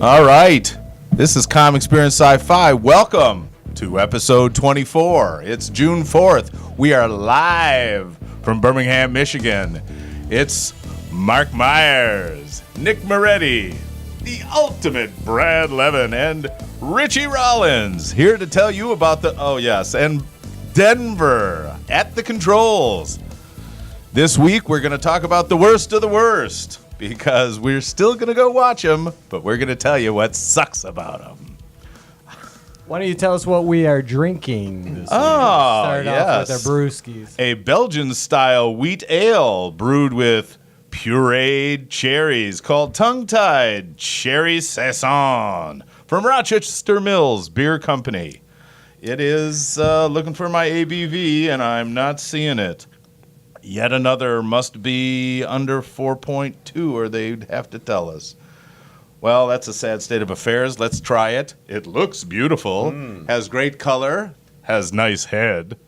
All right. This is Comic Experience Sci-Fi. Welcome to episode 24. It's June 4th. We are live from Birmingham, Michigan. It's Marc Myers, Nick Moretti, the ultimate Brad Levin, and Richie Rollins here to tell you about and Denver at the controls. This week we're going to talk about the worst of the worst because we're still going to go watch them, but we're going to tell you what sucks about them. Why don't you tell us what we are drinking this week? Start off with our brewskis. A Belgian-style wheat ale brewed with pureed cherries called Tongue-Tied Cherry Saison from Rochester Mills Beer Company. It is looking for my ABV, and I'm not seeing it. Yet another must be under 4.2, or they'd have to tell us. Well, that's a sad state of affairs. Let's try it. It looks beautiful, has great color, has nice head.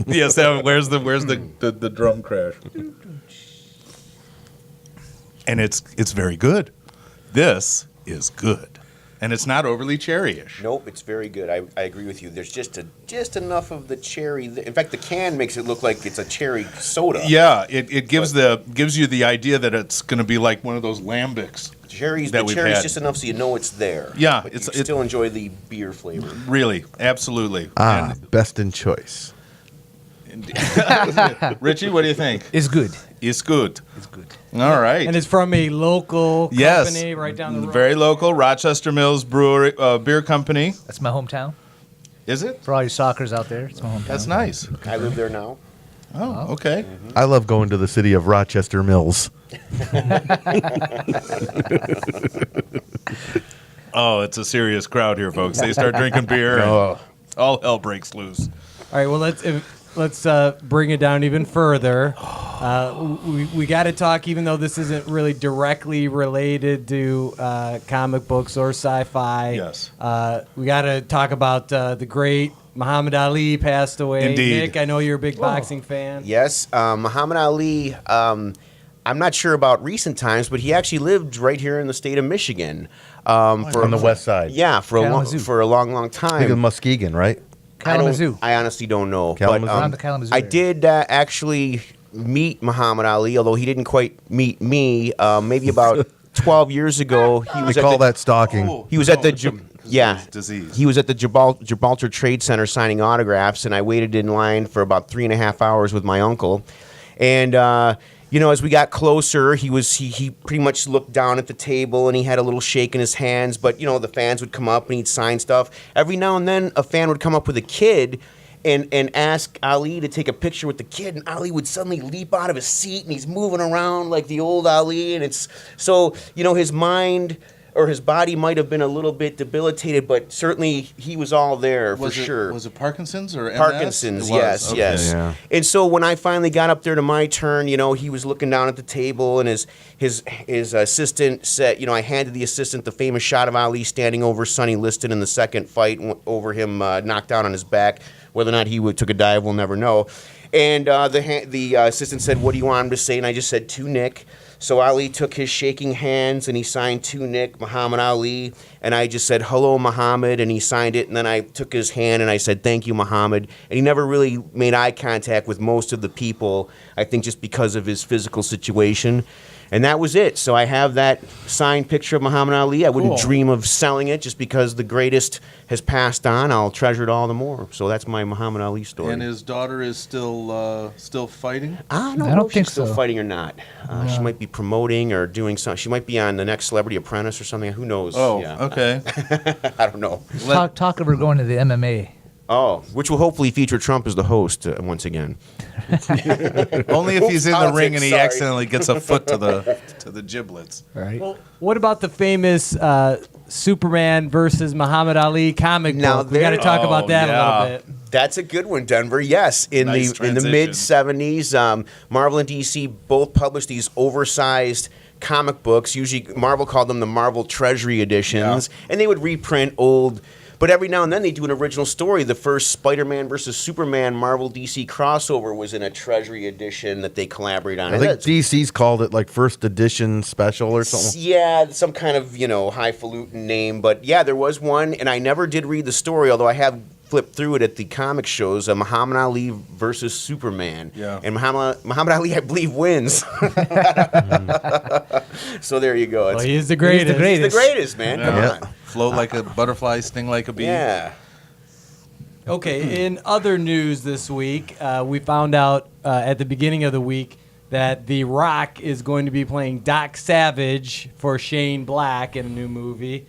Yes, where's the drum crash? And it's very good. This is good. And it's not overly cherry-ish. Nope, it's very good. I agree with you. There's just enough of the cherry. In fact, the can makes it look like it's a cherry soda. Yeah, it gives you the idea that it's going to be like one of those lambics. The cherry's just enough so you know it's there. Yeah, but you still enjoy the beer flavor. Really, absolutely. Best in choice. Richie, what do you think? It's good. It's good. It's good. All right. And it's from a local company right down the road. Very local, Rochester Mills Brewery Beer Company. That's my hometown. Is it? For all you stalkers out there, it's my hometown. That's nice. I live there now. Oh, okay. I love going to the city of Rochester Mills. Oh, it's a serious crowd here, folks. They start drinking beer, and all hell breaks loose. All right, well, let's bring it down even further. We got to talk, even though this isn't really directly related to comic books or sci-fi. Yes. We got to talk about the great Muhammad Ali passed away. Indeed. Nick, I know you're a big boxing fan. Yes, Muhammad Ali. I'm not sure about recent times, but he actually lived right here in the state of Michigan. On the west side. Yeah, for a long time. I think of Muskegon, right? Kalamazoo. I honestly don't know. Kalamazoo. But, Around the Kalamazoo I area. did actually meet Muhammad Ali, although he didn't quite meet me. Maybe about 12 years ago. We call that stalking. He was at the disease. He was at the Gibraltar Trade Center signing autographs, and I waited in line for about 3.5 hours with my uncle. And as we got closer, he pretty much looked down at the table and he had a little shake in his hands. But the fans would come up and he'd sign stuff. Every now and then, a fan would come up with a kid and ask Ali to take a picture with the kid, and Ali would suddenly leap out of his seat and he's moving around like the old Ali, and it's so his mind or his body might have been a little bit debilitated, but certainly he was all there for sure. Was it Parkinson's or MS? Parkinson's, yes, Okay. yes. Yeah. And so when I finally got up there to my turn, he was looking down at the table, and his assistant said, I handed the assistant the famous shot of Ali standing over Sonny Liston in the second fight, over him knocked down on his back. Whether or not he took a dive, we'll never know. And the assistant said, "What do you want him to say?" And I just said, "To Nick." So Ali took his shaking hands and he signed to Nick, Muhammad Ali, and I just said, "Hello, Muhammad," and he signed it, and then I took his hand and I said, "Thank you, Muhammad." And he never really made eye contact with most of the people, I think just because of his physical situation. And that was it. So I have that signed picture of Muhammad Ali. I wouldn't dream of selling it just because the greatest has passed on. I'll treasure it all the more. So that's my Muhammad Ali story. And his daughter is still fighting? I don't know if she's still fighting or not. She might be promoting or doing something. She might be on the next Celebrity Apprentice or something. Who knows? Oh, yeah. Okay. I don't know. Talk of her going to the MMA. Oh, which will hopefully feature Trump as the host once again. Only if he's in the ring and he Sorry. accidentally gets a foot to the giblets. Right. Well, what about the famous Superman versus Muhammad Ali comic Now book? We got to talk about that a little bit. That's a good one, Denver. Yes, in Nice the transition. mid '70s, Marvel and DC both published these oversized comic books. Usually, Marvel called them the Marvel Treasury editions, and they would reprint old. But every now and then they do an original story. The first Spider-Man versus Superman Marvel DC crossover was in a Treasury edition that they collaborate on. I think DC's called it like first edition special or something. Yeah, some kind of highfalutin name. But yeah, there was one, and I never did read the story, although I have flipped through it at the comic shows. Muhammad Ali versus Superman. Yeah. And Muhammad Ali, I believe, wins. So there you go. Well, he is the greatest. He's the greatest, man. Come Yeah. on. Float like a butterfly, sting like a bee. Yeah. Okay, in other news this week, we found out at the beginning of the week that The Rock is going to be playing Doc Savage for Shane Black in a new movie.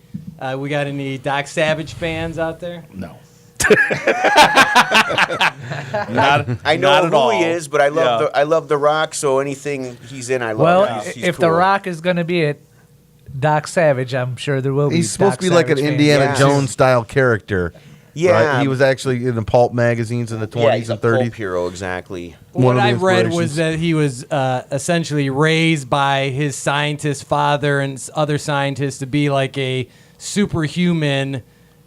We got any Doc Savage fans out there? No. I know not at who all. he is, but I love the Rock, so anything he's in, I love. Well, He's if cool. The Rock is going to be it, Doc Savage, I'm sure there will be. He's supposed Doc to be like an Savage fans. Indiana Yeah. Jones style character. Yeah. right? He was actually in the pulp magazines in the 20s yeah, he's and a pulp 30s. hero, exactly. One What of the I read inspirations. was that he was essentially raised by his scientist father and other scientists to be like a superhuman,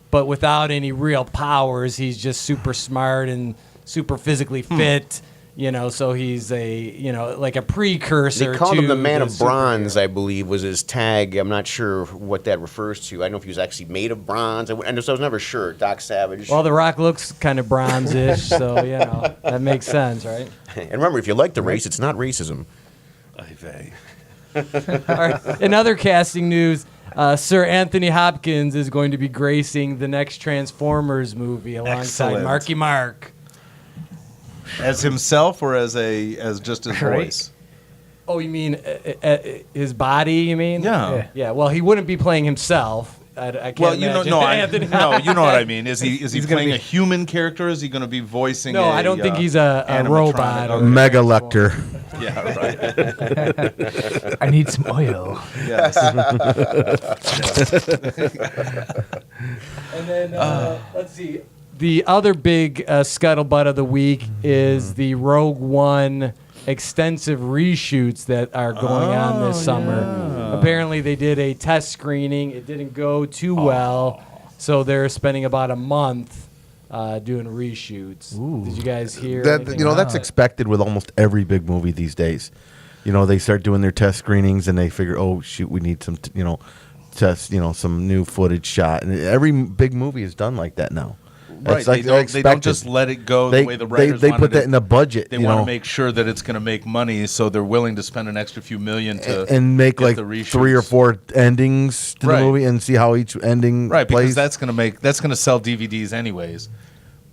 but without any real powers. He's just super smart and super physically fit. So he's like a precursor. They called him to the Man the of Bronze, superhero. I believe, was his tag. I'm not sure what that refers to. I don't know if he was actually made of bronze. I was never sure. Doc Savage. Well, The Rock looks kind of bronze-ish, so that makes sense, right? And remember, if you like the race, it's not racism. All right. In other casting news, Sir Anthony Hopkins is going to be gracing the next Transformers movie alongside Excellent. Marky Mark. As himself or as just his Right. voice? Oh, you mean his body? You mean? Yeah. Yeah. Well, he wouldn't be playing himself. I can't Well, imagine Anthony. you know what I mean. Is he gonna playing be- a human character? Or is he going to be voicing? No, I don't think he's a animatronic? robot. Okay. Mega Lecter. Yeah, right. I need some oil. Yes. And then let's see. The other big scuttlebutt of the week is the Rogue One extensive reshoots that are going on this summer. Apparently, they did a test screening. It didn't go too well, so they're spending about a month doing reshoots. Did you guys hear That anything that's about it? expected with almost every big movie these days. They start doing their test screenings and they figure, oh shoot, we need some, test, some new footage shot. And every big movie is done like that now. Right. It's like They don't expected. just let it go They- the way the writers they wanted put that it. in the budget. They want to make sure that it's going to make money, so they're willing to spend an extra few million to and make get like the reshoots. 3 or 4 endings to Right. the movie and see how each ending Right, because plays. that's going to sell DVDs anyways.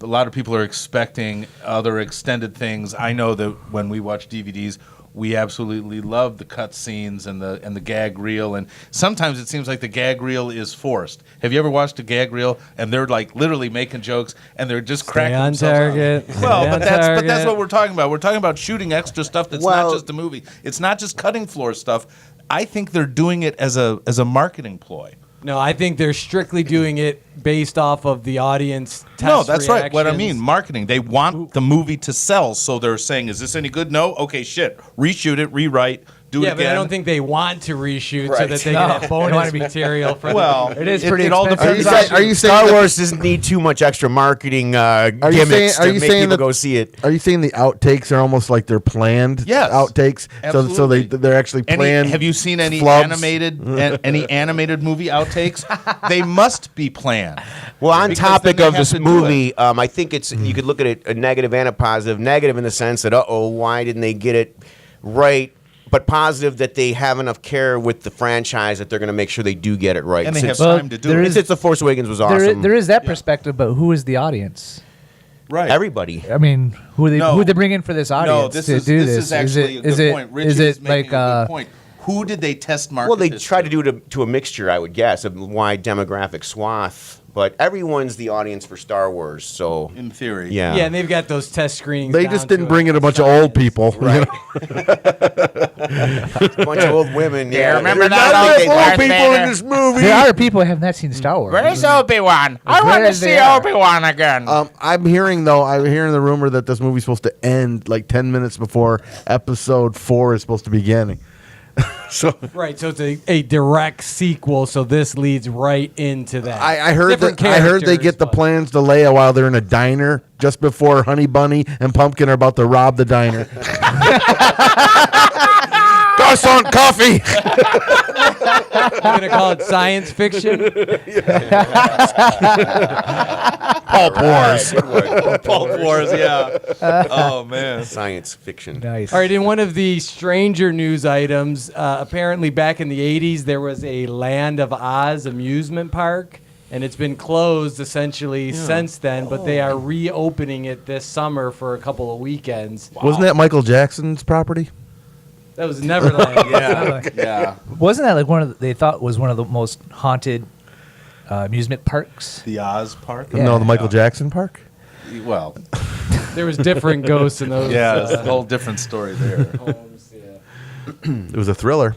A lot of people are expecting other extended things. I know that when we watch DVDs, we absolutely love the cut scenes and the gag reel, and sometimes it seems like the gag reel is forced. Have you ever watched a gag reel and they're like literally making jokes and they're just cracking on themselves target. up? Well, Stay but on that's target. what we're talking about. We're talking about shooting extra stuff that's Well- not just a movie. It's not just cutting floor stuff. I think they're doing it as a marketing ploy. No, I think they're strictly doing it based off of the audience test No, that's right. What I reactions. mean, marketing. They want the movie to sell, so they're saying, "Is this any good? No. Okay, shit. Reshoot it, rewrite, do it Yeah, again." but I don't think they want to reshoot so Right. that they No. can have bonus material for Well, It is pretty It all expensive. depends. Are you saying Star that- Wars doesn't need too much extra marketing gimmicks to make people go see it. Are you saying the outtakes are almost like they're planned Yes. outtakes? So Absolutely. they're actually planned. Have you seen any flubs? any animated movie outtakes? They must be planned. Well, on Because topic then they of have this to do movie, I think you could look at it a negative and a positive. Negative in the sense that, why didn't they get it right? But positive that they have enough care with the franchise that they're going to make sure they do get it right. And they have Since, time to do there it. is- since The Force Awakens was awesome. There is that perspective, but who is the audience? Right. Everybody. I mean, who No. they bring in for this audience No, this to is do this this? is actually a good point. Richie is is it making like a good point. Who did they test market? Well, they this tried to do it to a mixture, I would guess, of wide demographic swath. but everyone's the audience for Star Wars. So In theory. yeah, Yeah, and they've got those test screenings. They down just to didn't bring in a bunch of old people. right. A bunch of old women. Yeah, remember They're that not old big Darth people Vader? in this movie. There are people who have not seen Star Wars. Where's Obi-Wan? I want to There see they are. Obi-Wan again. I'm hearing the rumor that this movie's supposed to end like 10 minutes before episode 4 is supposed to begin. So Right, so it's a direct sequel, so this leads right into that. I heard Different that I heard they characters, get the but- plans to Leia while they're in a diner just before Honey Bunny and Pumpkin are about to rob the diner. Gus on coffee. I'm gonna call it science fiction. Pulp Wars. Pulp Wars, yeah. Oh, man. Science fiction. Nice. All right, in one of the stranger news items, apparently back in the 80s, there was a Land of Oz amusement park, and it's been closed essentially since then, but they are reopening it this summer for a couple of weekends. Wasn't that Michael Jackson's property? That was Neverland. Yeah. Wasn't that like they thought was one of the most haunted amusement parks? The Oz Park? Yeah. No, the Michael Jackson Park. Well, There was different ghosts in those yeah, it's a whole different story there. homes. Yeah. It was a thriller.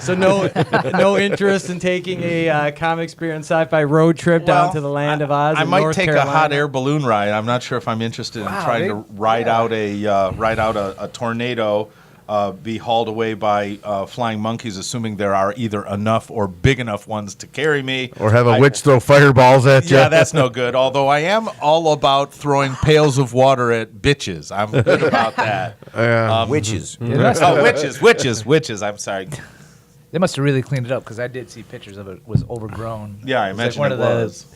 So no interest in taking a comic experience sci-fi road trip down to the Land of Oz. I in might North take Carolina. a hot air balloon ride. I'm not sure if I'm interested in trying to ride out a tornado, be hauled away by flying monkeys, assuming there are either enough or big enough ones to carry me. Or have a witch throw fireballs at you. Yeah, that's no good. Although I am all about throwing pails of water at bitches. I'm good about that. Witches. Witches. I'm sorry. They must have really cleaned it up because I did see pictures of it. It was overgrown. Yeah, I It was imagine one it of was.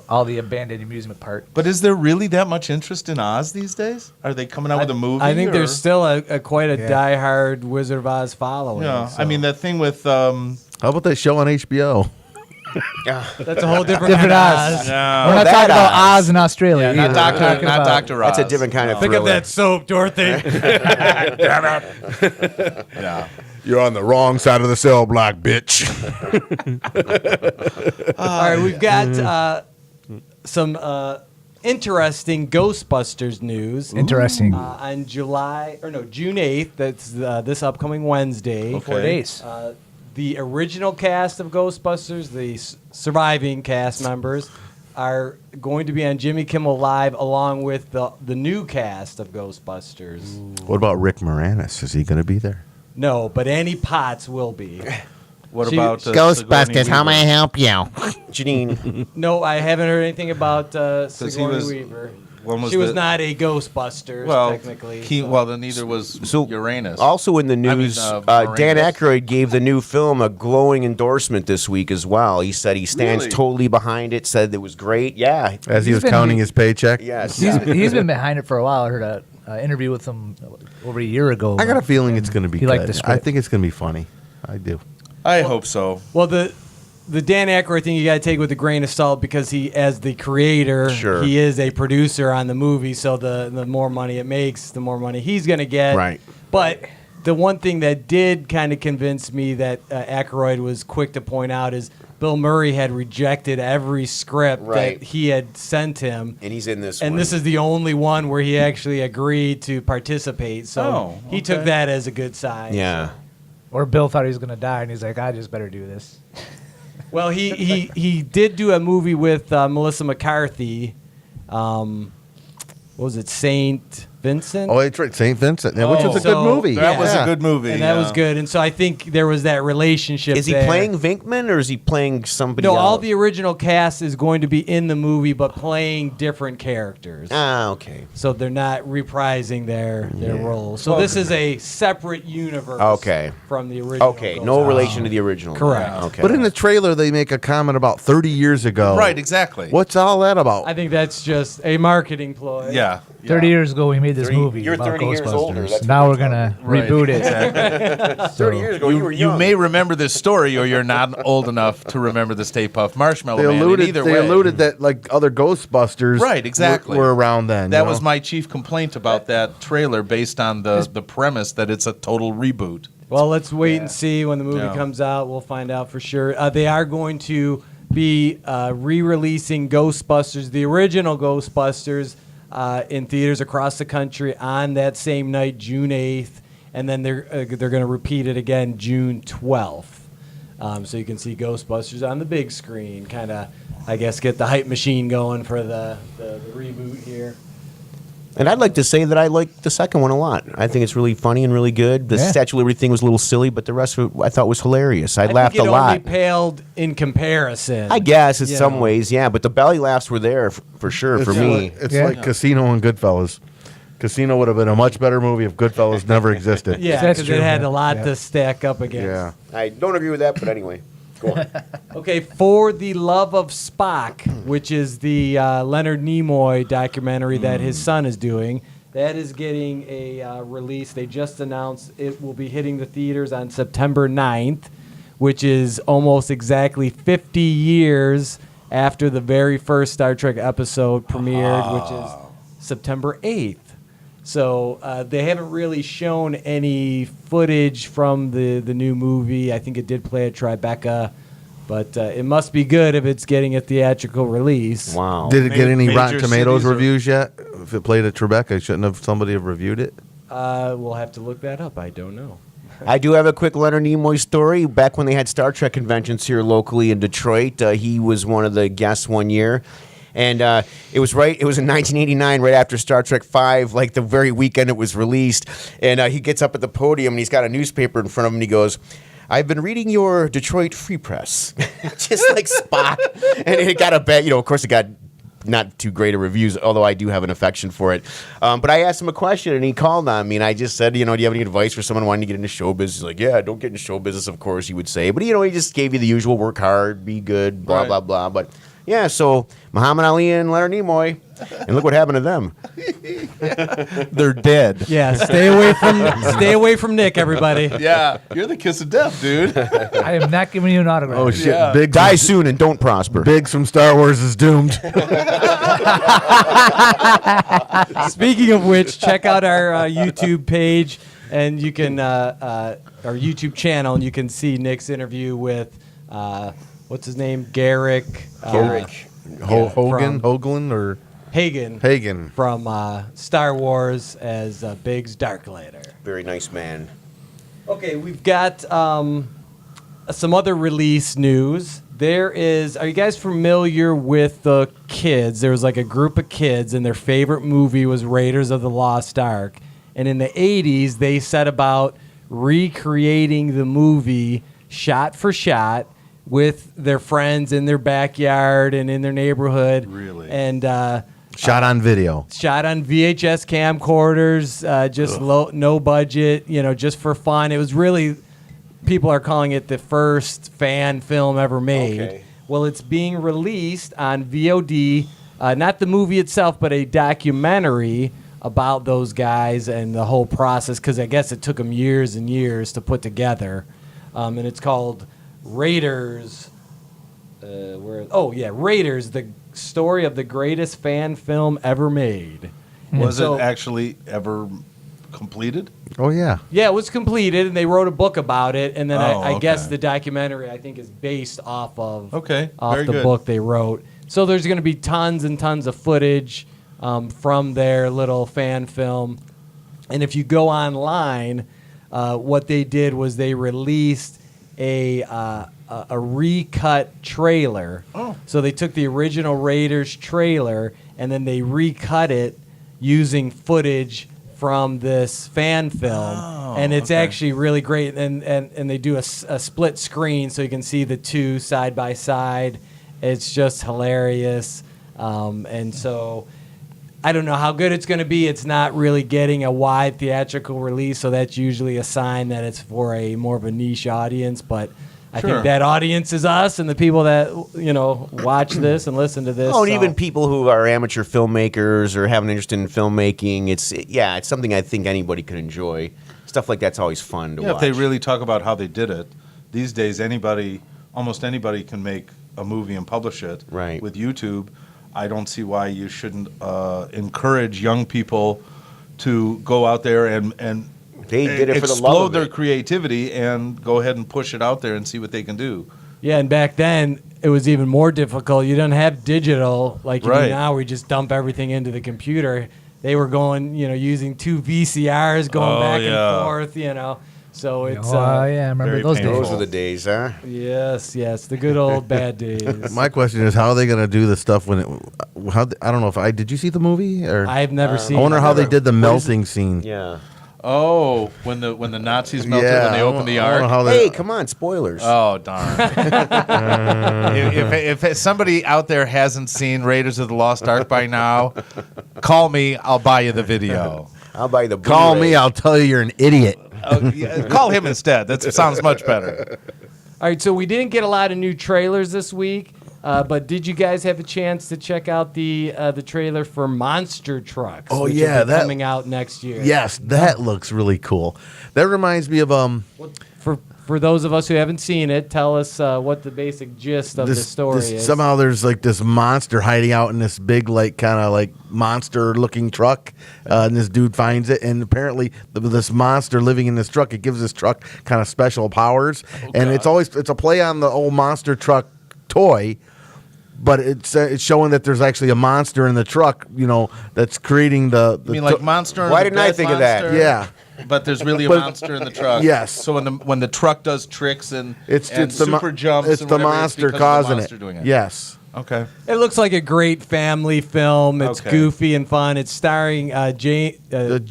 all the abandoned amusement parks. But is there really that much interest in Oz these days? Are they coming out with a movie? I think or? there's still a quite a diehard Wizard of Oz following. Yeah, so. I mean that thing with How about that show on HBO? that's a whole different Different kind of Oz. Oz. We're not talking about Oz in Australia. not either. Doctor, We're talking not about- Doctor Oz. That's a different kind of Think of thriller. that soap, Dorothy. Yeah. You're on the wrong side of the cell block, bitch. All right, we've got some interesting Ghostbusters news. Interesting. On June 8th. That's this upcoming Wednesday. 4 days. The original cast of Ghostbusters, the surviving cast members, are going to be on Jimmy Kimmel Live along with the new cast of Ghostbusters. What about Rick Moranis? Is he going to be there? No, but Annie Potts will be. What She- about Ghostbusters, how may I help you? Janine. No, I haven't heard anything about Sigourney was- Weaver. When was She was the- not a Ghostbusters, Well, technically. then neither was Uranus. Also in the mean, news, Moranis. Dan Aykroyd gave the new film a glowing endorsement this week as well. He said he stands Really? totally behind it, said it was great. Yeah. As he He's was been- counting his paycheck? Yes. He's been behind it for a while. I heard an interview with him over a year ago. I got a feeling it's going to be He good. liked the I script. think it's going to be funny. I do. I hope so. Well, the Dan Aykroyd thing you got to take with a grain of salt because he, as the creator, Sure. he is a producer on the movie. So the more money it makes, the more money he's going to get. Right. But the one thing that did kind of convince me that Aykroyd was quick to point out is Bill Murray had rejected every script Right. that he had sent him. And he's in this And one. this is the only one where he actually agreed to participate. So he took that as a good sign. Yeah. Or Bill thought he was going to die, and he's like, I just better do this. Well, he did do a movie with Melissa McCarthy. What was it, Saint Vincent? Oh, that's right. St. Vincent, which was a So- good movie. That was Yeah. a good movie. And that was good. And so I think there was that relationship. Is he there. playing Vinkman or is he playing somebody No, else? all the original cast is going to be in the movie, but playing different characters. Ah, okay. So they're not reprising their roles. So this is a separate universe. Okay. From the original. Okay, no Ghostbusters. relation to the original. Correct. Okay. But in the trailer, they make a comment about 30 years ago. Right, exactly. What's all that about? I think that's just a marketing ploy. Yeah. 30 years ago, we made this 30 movie you're about 30 years older, Ghostbusters. that's Now what we're we're going to Right, reboot it. exactly. 30 years ago, you were You young. may remember this story, or you're not old enough to remember the Stay Puft Marshmallow they Man. alluded. Either They way. alluded that like other Ghostbusters, Right, exactly. were around then. That you was know? my chief complaint about that trailer, based on the premise that it's a total reboot. Well, let's wait and see when the movie Yeah. comes out. We'll find out for sure. They are going to be re-releasing Ghostbusters, the original Ghostbusters, in theaters across the country on that same night, June 8th, and then they're going to repeat it again June 12th. So you can see Ghostbusters on the big screen, kind of, I guess, get the hype machine going for the reboot here. And I'd like to say that I like the second one a lot. I think it's really funny and really good. The Statue of Liberty thing was a little silly, but the rest of it I thought was hilarious. I laughed think a it lot. only paled in comparison. I guess in You some know. ways, yeah, but the belly laughs were there for sure for me. It's like Casino and Goodfellas. Casino would have been a much better movie if Goodfellas never existed. Yeah, That's because it true, had yeah. a lot Yeah. to stack up against. Yeah. I don't agree with that, but anyway, go on. Okay, For the Love of Spock, which is the Leonard Nimoy documentary that his son is doing, that is getting a release. They just announced it will be hitting the theaters on September 9th, which is almost exactly 50 years after the very first Star Trek episode premiered, which is September 8th. So they haven't really shown any footage from the new movie. I think it did play at Tribeca, but it must be good if it's getting a theatrical release. Wow. Did it get any Major Rotten Tomatoes cities are- reviews yet? If it played at Tribeca, shouldn't have somebody have reviewed it? We'll have to look that up. I don't know. I do have a quick Leonard Nimoy story. Back when they had Star Trek conventions here locally in Detroit, he was one of the guests one year. And it was in 1989, right after Star Trek V, like the very weekend it was released. And he gets up at the podium and he's got a newspaper in front of him and he goes, "I've been reading your Detroit Free Press." Just like Spock. And it got a bad, of course it got not too great of reviews, although I do have an affection for it. But I asked him a question and he called on me and I just said, do you have any advice for someone wanting to get into show business? He's like, yeah, don't get into show business, of course, he would say. But, he just gave you the usual work hard, be good, blah, Right. blah, blah. But, yeah, so Muhammad Ali and Leonard Nimoy, and look what happened to them. They're dead. Yeah, stay away from Nick, everybody. Yeah, you're the kiss of death, dude. I am not giving you an autograph. Oh, shit. Yeah. Biggs, Die soon and don't prosper. Biggs from Star Wars is doomed. Speaking of which, check out our YouTube page, and you can our YouTube channel, and you can see Nick's interview with what's his name, Garrick Hogan, Hoagland, or Hagen from Star Wars as Biggs Darklighter. Very nice man. Okay, we've got some other release news. Are you guys familiar with the kids? There was like a group of kids, and their favorite movie was Raiders of the Lost Ark. And in the 80s, they set about recreating the movie shot for shot with their friends in their backyard and in their neighborhood. Really? And shot on video. shot on VHS camcorders, just no budget, just for fun. It was really, people are calling it the first fan film ever made. Okay. Well, it's being released on VOD, not the movie itself, but a documentary about those guys and the whole process, because I guess it took them years and years to put together. And it's called Raiders. Raiders, the story of the greatest fan film ever made. Was So- it actually ever completed? Oh, yeah. Yeah, it was completed, and they wrote a book about it. And then Oh, I guess okay. the documentary, I think, is based off of Okay, off very the good. book they wrote. So there's going to be tons and tons of footage from their little fan film. And if you go online, what they did was they released a recut trailer. Oh. So they took the original Raiders trailer and then they recut it using footage from this fan film. Oh, and it's okay. actually really great. And they do a split screen so you can see the two side by side. It's just hilarious. And so I don't know how good it's going to be. It's not really getting a wide theatrical release, so that's usually a sign that it's for a more of a niche audience. But I Sure. think that audience is us and the people that watch this and listen to this. Oh, and so- even people who are amateur filmmakers or have an interest in filmmaking, it's something I think anybody could enjoy. Stuff like that's always fun to Yeah, watch. if they really talk about how they did it, these days almost anybody can make a movie and publish it. Right. With YouTube, I don't see why you shouldn't encourage young people to go out there and They did it for the love explode of their it. creativity and go ahead and push it out there and see what they can do. Yeah, and back then it was even more difficult. You didn't have digital like you do Right. now, where you just dump everything into the computer. They were going, using 2 VCRs, going back yeah. and forth, So it's I remember very those painful. days. Those are the days, huh? yes, the good old bad days. My question is, how are they going to do the stuff when it? I don't know if did you see the movie or? I've never seen. I wonder how they did the What is melting scene. Yeah. Oh, when the Nazis melted when they opened the I don't know ark. how they- Hey, come on, spoilers. Oh darn! if somebody out there hasn't seen Raiders of the Lost Ark by now, call me. I'll buy you the video. I'll buy the Call Blu-ray. me, I'll tell you you're an idiot. Call him instead. That sounds much better. All right, so we didn't get a lot of new trailers this week, but did you guys have a chance to check out the trailer for Monster Trucks? Oh, which yeah, will be that- coming out next year. Yes, that looks really cool. That reminds me of For those of us who haven't seen it, tell us what the basic gist of the story is. Somehow there's like this monster hiding out in this big kind of monster looking truck, and this dude finds it, and apparently this monster living in this truck, it gives this truck kind of special powers, and it's a play on the old monster truck toy. But it's showing that there's actually a monster in the truck, that's creating the. You mean like monster? Why and didn't I dead think of that? monster? Yeah. But there's really a But- monster in the truck. Yes. So when the truck does tricks and It's and the super jumps, it's and the whatever, monster because of the causing monster it. doing it. Yes. Okay. It looks like a great family film. It's Okay. goofy and fun. It's starring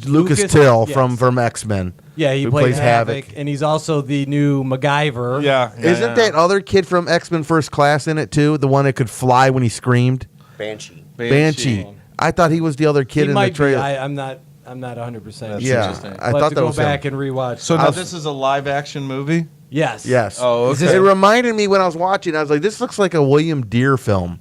Lucas Till yes. from X-Men. Yeah, he who plays plays Havoc, and he's also the new MacGyver. Yeah. Isn't that other kid from X-Men First Class in it too? The one that could fly when he screamed? Banshee. Banshee. I thought he was the other kid He in might the trailer. be. I'm not 100%. That's yeah, interesting. I I'll have thought to that go was back him. and rewatch. So now this is a live action movie? Yes. Yes. Oh, Is okay. this It reminded me when I was watching. I was like, "This looks like a William Deere film."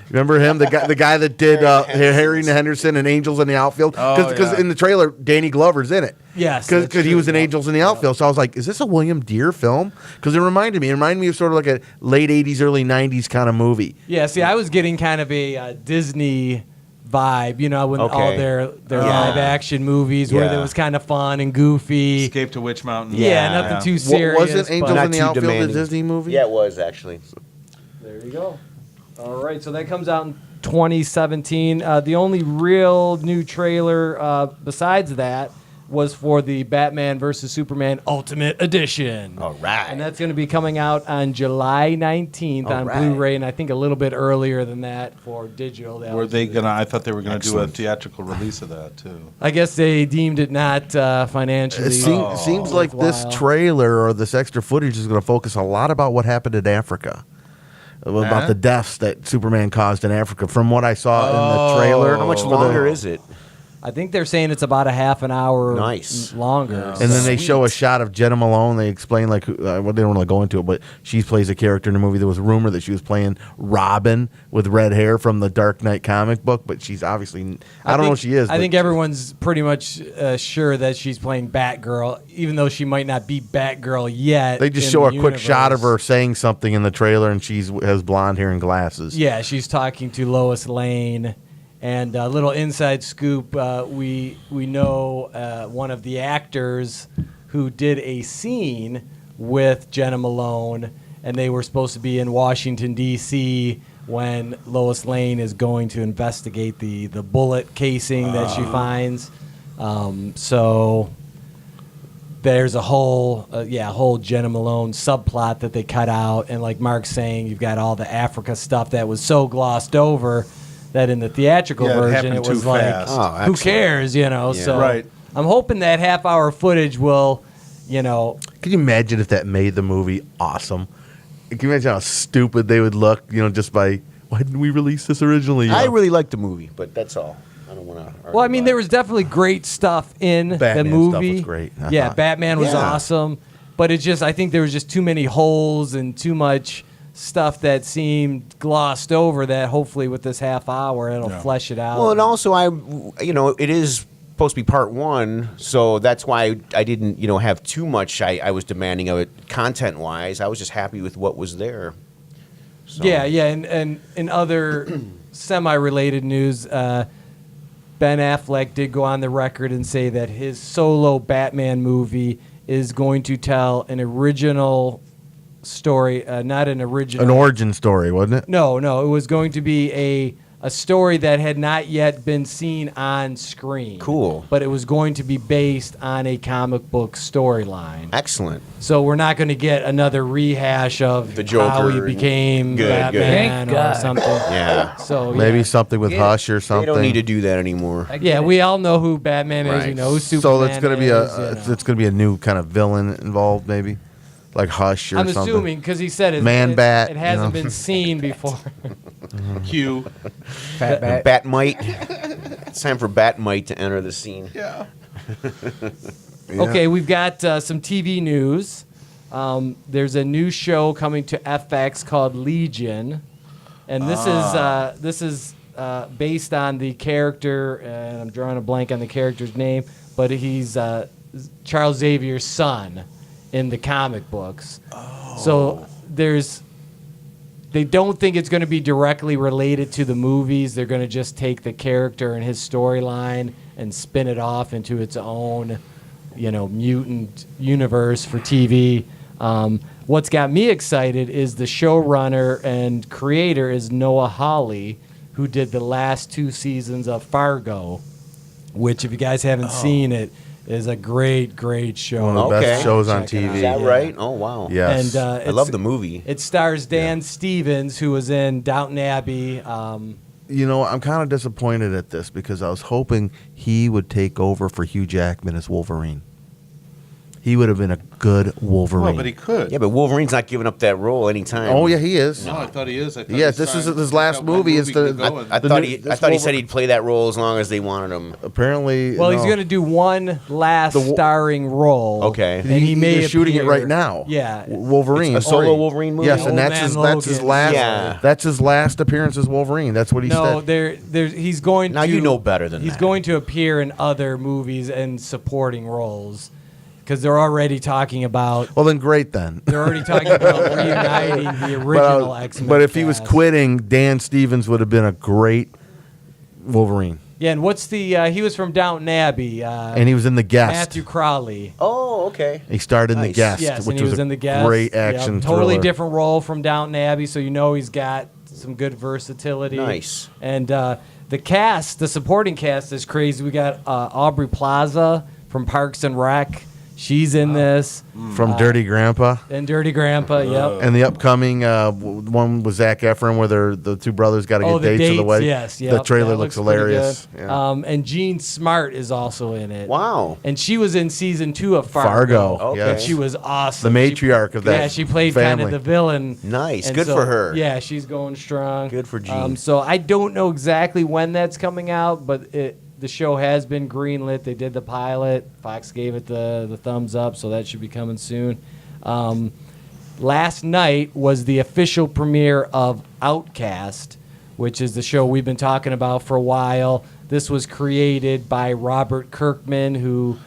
Remember him, the guy that did Harry Henderson and Angels in the Outfield? Because yeah. in the trailer, Danny Glover's in it. Yes, because that's he was true. in Angels in the Outfield. So I was like, "Is this a William Deere film?" Because it reminded me of sort of like a late '80s, early '90s kind of movie. Yeah, see, I was getting kind of a Disney vibe, when all Okay. their live action movies where Yeah. it was kind of fun and goofy. Escape to Witch Mountain. Yeah, nothing too serious. Wasn't but- Angels Not in the too Outfield a demanding. Disney movie? Yeah, it was actually. There you go. All right, so that comes out in 2017. The only real new trailer besides that was for the Batman vs. Superman Ultimate Edition. All right. And that's going to be coming out on July 19th on right. Blu-ray, and I think a little bit earlier than that for digital. Were they gonna? I thought they were gonna do a theatrical release of that too. I guess they deemed it not financially. It seems like this worthwhile. trailer or this extra footage is going to focus a lot about what happened in Africa. About the deaths that Superman caused in Africa. From what I saw in the trailer. How much longer is it? I think they're saying it's about a half an hour Nice. longer. And then they show a shot of Jenna Malone. They explain well, they don't really go into it, but she plays a character in the movie. There was a rumor that she was playing Robin with red hair from the Dark Knight comic book, but she's obviously I don't know if she is. I but think everyone's pretty much sure that she's playing Batgirl, even though she might not be Batgirl yet. they just in show a the quick shot of her universe. saying something in the trailer, and has blonde hair and glasses. Yeah, she's talking to Lois Lane. And a little inside scoop, we know one of the actors who did a scene with Jenna Malone, and they were supposed to be in Washington, D.C., when Lois Lane is going to investigate the bullet casing that she finds. So there's a whole Jenna Malone subplot that they cut out. And like Mark's saying, you've got all the Africa stuff that was so glossed over that in the theatrical Yeah, it version happened it was too like, fast. Oh, who excellent. cares, So Right. I'm hoping that half-hour footage will, Can you imagine if that made the movie awesome? Can you imagine how stupid they would look, just by, why didn't we release this originally? I really liked the movie, but that's all. I don't want to. well, I mean, there was definitely great stuff in Batman the stuff movie. was great, I Yeah, thought. Batman was Yeah. awesome, but I think there was just too many holes and too much stuff that seemed glossed over that hopefully with this half hour it'll flesh it out. Well, and also it is supposed to be part one, so that's why I didn't, have too much I was demanding of it content wise. I was just happy with what was there. So. Yeah, and in other semi-related news, Ben Affleck did go on the record and say that his solo Batman movie is going to tell an original story, not an original. An origin story, wasn't it? No, it was going to be a story that had not yet been seen on screen. Cool. But it was going to be based on a comic book storyline. Excellent. So we're not going to get another rehash of The Joker how he became Good, Batman good. or Thank God. something. Yeah. So Maybe yeah. something with Hush or They something. don't need to do that anymore. I get Yeah, it. we all know who Batman is. Right. We know who So Superman it's gonna be is. it's gonna be a new kind of villain involved, maybe, like Hush or I'm something. assuming because he said it, Man-Bat, it hasn't you know. been seen before. Q. Fat bat. Batmite. It's time for Batmite to enter the scene. Yeah. Okay, we've got some TV news. There's a new show coming to FX called Legion, and this is based on the character, and I'm drawing a blank on the character's name, but he's Charles Xavier's son in the comic books. So they don't think it's going to be directly related to the movies. They're going to just take the character and his storyline and spin it off into its own, mutant universe for TV. What's got me excited is the showrunner and creator is Noah Hawley, who did the last 2 seasons of Fargo, which, if you guys haven't seen it, is a great show. One of the Okay. best shows on Check it out. TV. Is that Yeah. right? Oh, wow. Yes. And I love the movie. It stars Dan Stevens, who was in Downton Abbey. I'm kind of disappointed at this because I was hoping he would take over for Hugh Jackman as Wolverine. He would have been a good Wolverine. Well, but he could. Yeah, but Wolverine's not giving up that role anytime. Oh yeah, he is. No, I thought he is. I thought Yes, he this is signed- his last got one movie is to the- go in. I The thought new- he this said Wolver- he'd play that role as long as they wanted him. Apparently, Well, he's no. going to do one last The wo- starring role. Okay. And he may They're shooting it appear- right now. Yeah. Wolverine. It's a solo Wolverine movie? Yes, and Old that's Man his Logan. last. Yeah. That's his last appearance as Wolverine. That's what he No, said. he's going Now to... you know better than He's that. going to appear in other movies and supporting roles because they're already talking about... Well, then great then. They're already talking about reuniting the original X-Men But if he was cast. quitting, Dan Stevens would have been a great Wolverine. Yeah, and what's the... he was from Downton Abbey. And he was in The Guest. Matthew Crowley. Oh, okay. He starred in The Nice. Guest, Yes, which and he was a in The Guest. great Yep, action totally thriller. different role from Downton Abbey, so he's got some good versatility. Nice. And the cast, the supporting cast is crazy. We got Aubrey Plaza from Parks and Rec. She's in this. From Dirty Grandpa. And Dirty Grandpa, yep. And the upcoming one with Zac Efron, where the two brothers got to get Oh, the dates dates, for the wedding. yes. The Yep, trailer that looks pretty hilarious. good. Yeah. And Jean Smart is also in it. Wow. And she was in season 2 of Fargo. Okay. Yes. She was awesome. The matriarch of that Yeah, she played kind family. of the villain. Nice. And Good for her. Yeah, she's going strong. Good for Jean. So I don't know exactly when that's coming out, but the show has been greenlit. They did the pilot. Fox gave it the thumbs up, so that should be coming soon. Last night was the official premiere of Outcast, which is the show we've been talking about for a while. This was created by Robert Kirkman, who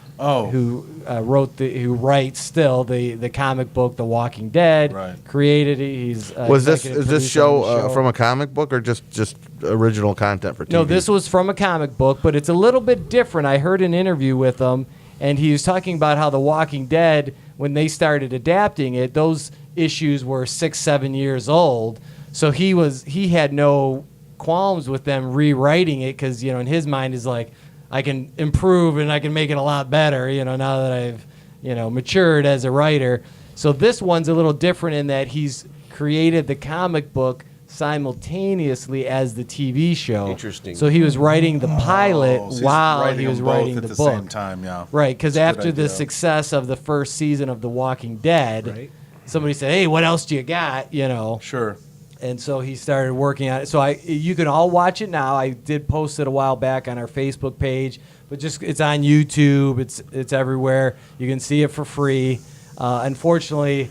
writes still the comic book The Walking Dead. Right. Created it. He's Is executive this producer on show the from a comic book or just original content for TV? No, this was from a comic book, but it's a little bit different. I heard an interview with him, and he was talking about how The Walking Dead, when they started adapting it, those issues were 6-7 years old. So he had no qualms with them rewriting it because in his mind is like, I can improve and I can make it a lot better. Now that I've matured as a writer. So this one's a little different in that he's created the comic book simultaneously as the TV show. Interesting. So he was writing the pilot Oh, so he's while writing he was them both writing at the the book. same time, yeah. Right, because That's a after good the idea. success of the first season of The Walking Dead, somebody said, "Hey, what else do you got?" Sure. And so he started working on it. So you can all watch it now. I did post it a while back on our Facebook page, but it's on YouTube. It's everywhere. You can see it for free. Unfortunately,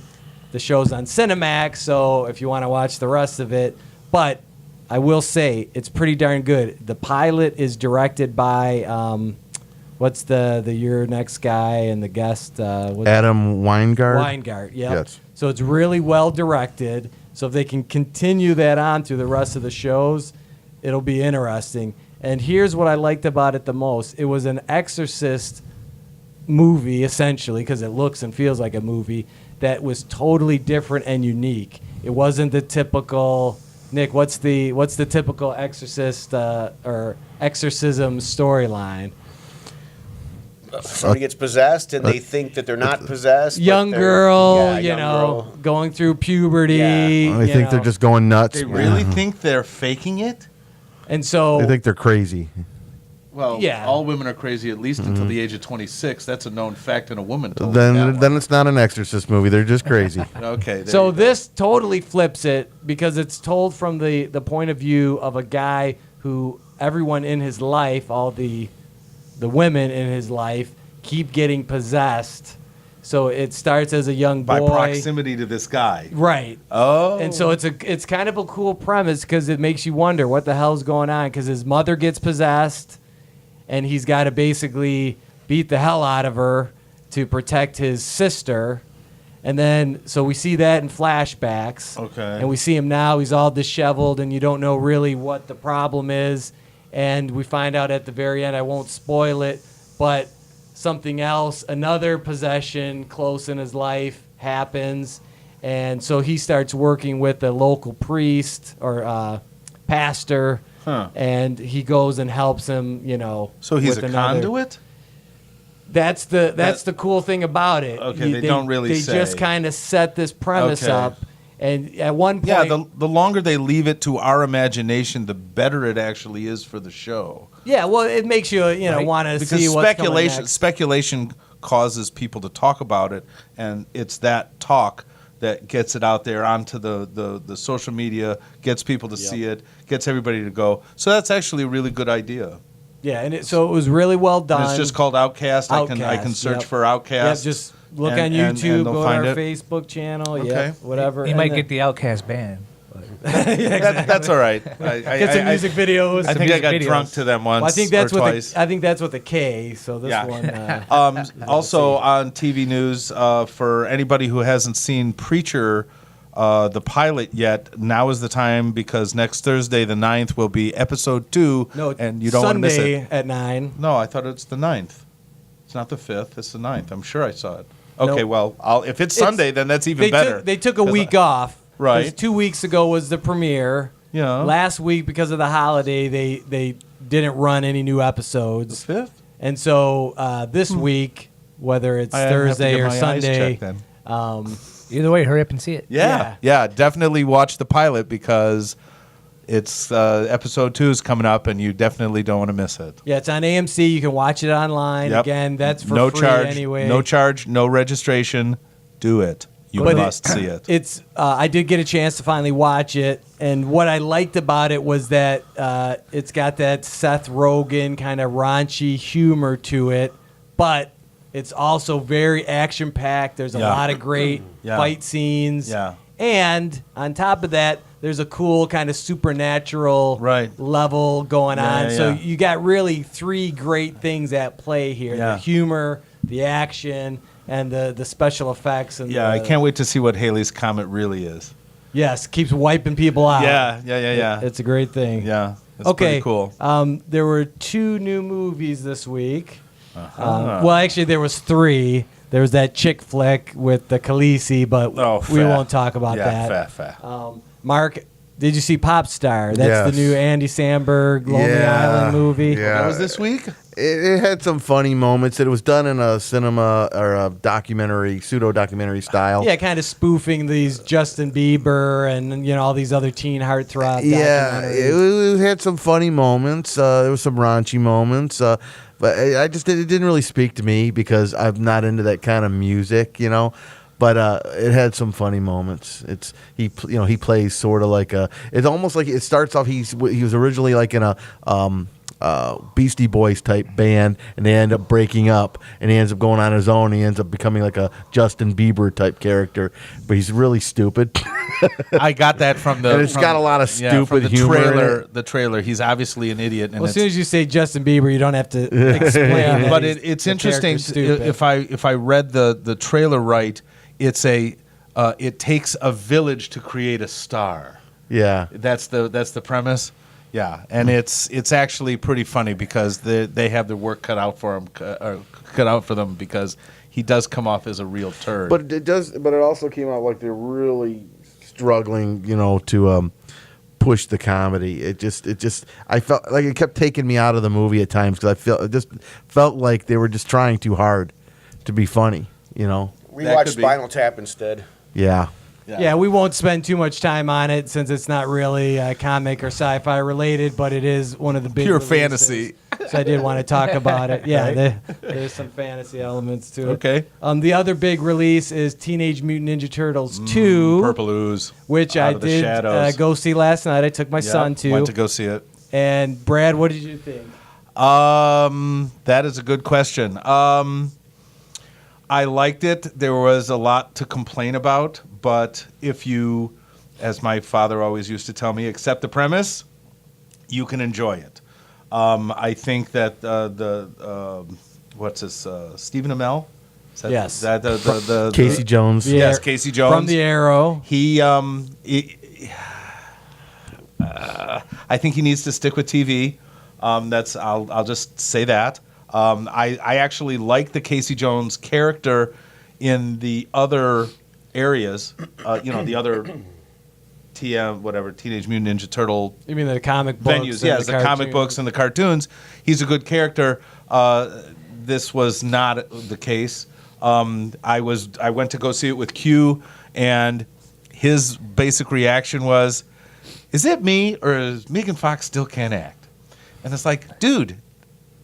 the show's on Cinemax, so if you want to watch the rest of it, but I will say it's pretty darn good. The pilot is directed by what's the Your Next guy and the guest Adam Weingart. Weingart, yeah. Yes. So it's really well directed. So if they can continue that on through the rest of the shows, it'll be interesting. And here's what I liked about it the most. It was an Exorcist movie, essentially, because it looks and feels like a movie, that was totally different and unique. It wasn't the typical... Nick, what's the typical exorcist or exorcism storyline? Somebody gets possessed and they think that they're not possessed. Young but girl, yeah, you young know, girl. going through puberty. Yeah. I think they're just going nuts. They really think they're faking it? And so... They think they're crazy. Well, Yeah. all women are crazy at least until the age of 26. That's a known fact, and a woman told me that Then one. it's not an exorcist movie. They're just crazy. Okay. there So you go. this totally flips it because it's told from the point of view of a guy who everyone in his life, all the women in his life, keep getting possessed. So it starts as a young boy. by proximity to this guy. Right. Oh. And so it's kind of a cool premise because it makes you wonder what the hell's going on, because his mother gets possessed and he's got to basically beat the hell out of her to protect his sister. And then, so we see that in flashbacks. Okay. And we see him now. He's all disheveled, and you don't know really what the problem is. And we find out at the very end, I won't spoil it, but something else, another possession close in his life happens. And so he starts working with a local priest or pastor. Huh. And he goes and helps him, you know. So he's with a another- conduit? That's the cool thing about it. Okay, they don't really They say. just kind of set this premise Okay. up, and at one point, Yeah, the longer they leave it to our imagination, the better it actually is for the show. yeah. Well, it makes you Right. want to Because see what's coming next. speculation causes people to talk about it, and it's that talk that gets it out there onto the social media, gets people to see it, gets everybody to go. So that's actually a really good idea. Yeah, and so it was really well done. And it's just called Outcast. I can Outcast, search yep. for Outcast. Yep, just look and- on and- YouTube, and they'll go to find our it. Facebook channel, Okay. whatever. He and might then- get the Outcast ban. That's all right. get some music videos. I think I music got videos. drunk to them once Well, I think that's or with twice. I think that's with a K. So this Yeah. one. Also on TV news, for anybody who hasn't seen Preacher, the pilot yet, now is the time, because next Thursday, the 9th, will be episode 2, No, and you don't want to miss Sunday it. at 9. No, I thought it's the 9th. It's not the 5th, it's the 9th. I'm sure I saw it. Okay, Nope. well, if it's Sunday, then that's even better. They took a 'Cause week off. Right. 'Cause 2 weeks ago was the premiere. Yeah. Last week, because of the holiday, they didn't run any new The episodes. 5th? And so this week, whether it's I have to Thursday get or my eyes Sunday, checked then. Either way, hurry up and see it. Yeah, definitely watch the pilot, because it's episode 2 is coming up, and you definitely don't want to miss it. yeah, it's on AMC. You can watch it online. Yep. Again, that's for no free charge, anyway. No charge, no registration. Do it. You But must see it. It's I did get a chance to finally watch it, and what I liked about it was that it's got that Seth Rogen kind of raunchy humor to it, but it's also very action packed. There's a Yeah. lot of great Yeah. fight scenes, Yeah. and on top of that, there's a cool kind of supernatural Right. level going Yeah, on. yeah, So yeah. you got really 3 great things at play here: Yeah. the humor, the action, and the special effects. And Yeah, I the- can't wait to see what Haley's Comet really is. Yes, keeps wiping people out. Yeah. It's a great thing. Yeah, it's Okay. pretty cool. There were 2 new movies this week. Uh-huh. Well, actually, there was 3. There was that chick flick with the Khaleesi, but we fair. won't talk about Yeah, that. fair. Mark, did you see Popstar? That's Yes. the new Andy Samberg Lonely Island movie. Yeah. That was this week? It had some funny moments. It was done in a cinema or a documentary, pseudo documentary style. Yeah, kind of spoofing these Justin Bieber and all these other teen heartthrob Yeah, documentaries. it had some funny moments. There was some raunchy moments, but it didn't really speak to me because I'm not into that kind of music, But it had some funny moments. He plays sort of like it's almost like it starts off. He was originally like in a Beastie Boys type band, and they end up breaking up, and he ends up going on his own. He ends up becoming like a Justin Bieber type character, but he's really stupid. I got that from the. And it's got a lot of from stupid the humor in trailer. it. The trailer. He's obviously an idiot. And Well, as it's- soon as you say Justin Bieber, you don't have to explain. that but he's- it's the interesting. character's stupid. If I read the trailer right, it's it takes a village to create a star. Yeah. That's the premise. Yeah, and it's actually pretty funny because they have their work cut out for them, it out for them because he does come off as a real turd. But it does. But it also came out like they're really struggling, to push the comedy. It just. I felt like it kept taking me out of the movie at times because it just felt like they were just trying too hard to be funny. Rewatch Spinal Tap instead. Yeah. Yeah, we won't spend too much time on it since it's not really comic or sci-fi related, but it is one of the big Pure releases. fantasy. So I did want to talk about it. Yeah, there's some fantasy elements to it. Okay. The other big release is Teenage Mutant Ninja Turtles 2, Purple Ooze. which Out I of the did shadows. go see last night. I took my Yep, son to. Went to go see it. And Brad, what did you think? That is a good question. I liked it. There was a lot to complain about, but if you, as my father always used to tell me, accept the premise, you can enjoy it. I think that Stephen Amell? Is that, Yes. Is that the Casey Jones. Yeah. Yes, Casey Jones. From the Arrow. I think he needs to stick with TV. I'll just say that. I actually like the Casey Jones character in the other areas. The other Teenage Mutant Ninja Turtle You mean the comic books? venues. and Yes, the comic cartoons? books and the cartoons. He's a good character. This was not the case. I went to go see it with Q, and his basic reaction was, "Is it me, or is Megan Fox still can't act?" And it's like, dude,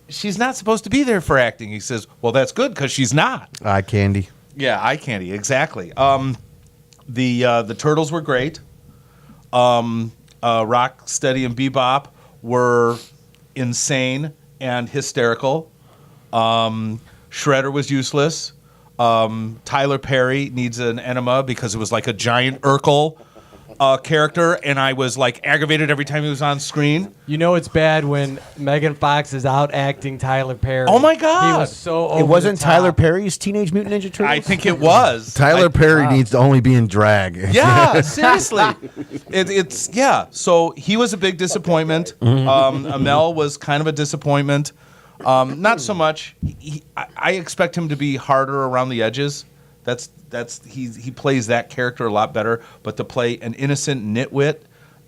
she's not supposed to be there for acting. He says, "Well, that's good because she's not." Eye candy. Yeah, eye candy, exactly. The Turtles were great. Rocksteady and Bebop were insane and hysterical. Shredder was useless. Tyler Perry needs an enema because it was like a giant Urkel character, and I was like aggravated every time he was on screen. You know it's bad when Megan Fox is out acting Tyler Perry. Oh, my God. He was so over It wasn't the top. Tyler Perry's Teenage Mutant Ninja Turtles? I think it was. Tyler Perry needs to only be in drag. Yeah, seriously. So he was a big disappointment. Amel was kind of a disappointment. Not so much. I expect him to be harder around the edges. He plays that character a lot better. But to play an innocent nitwit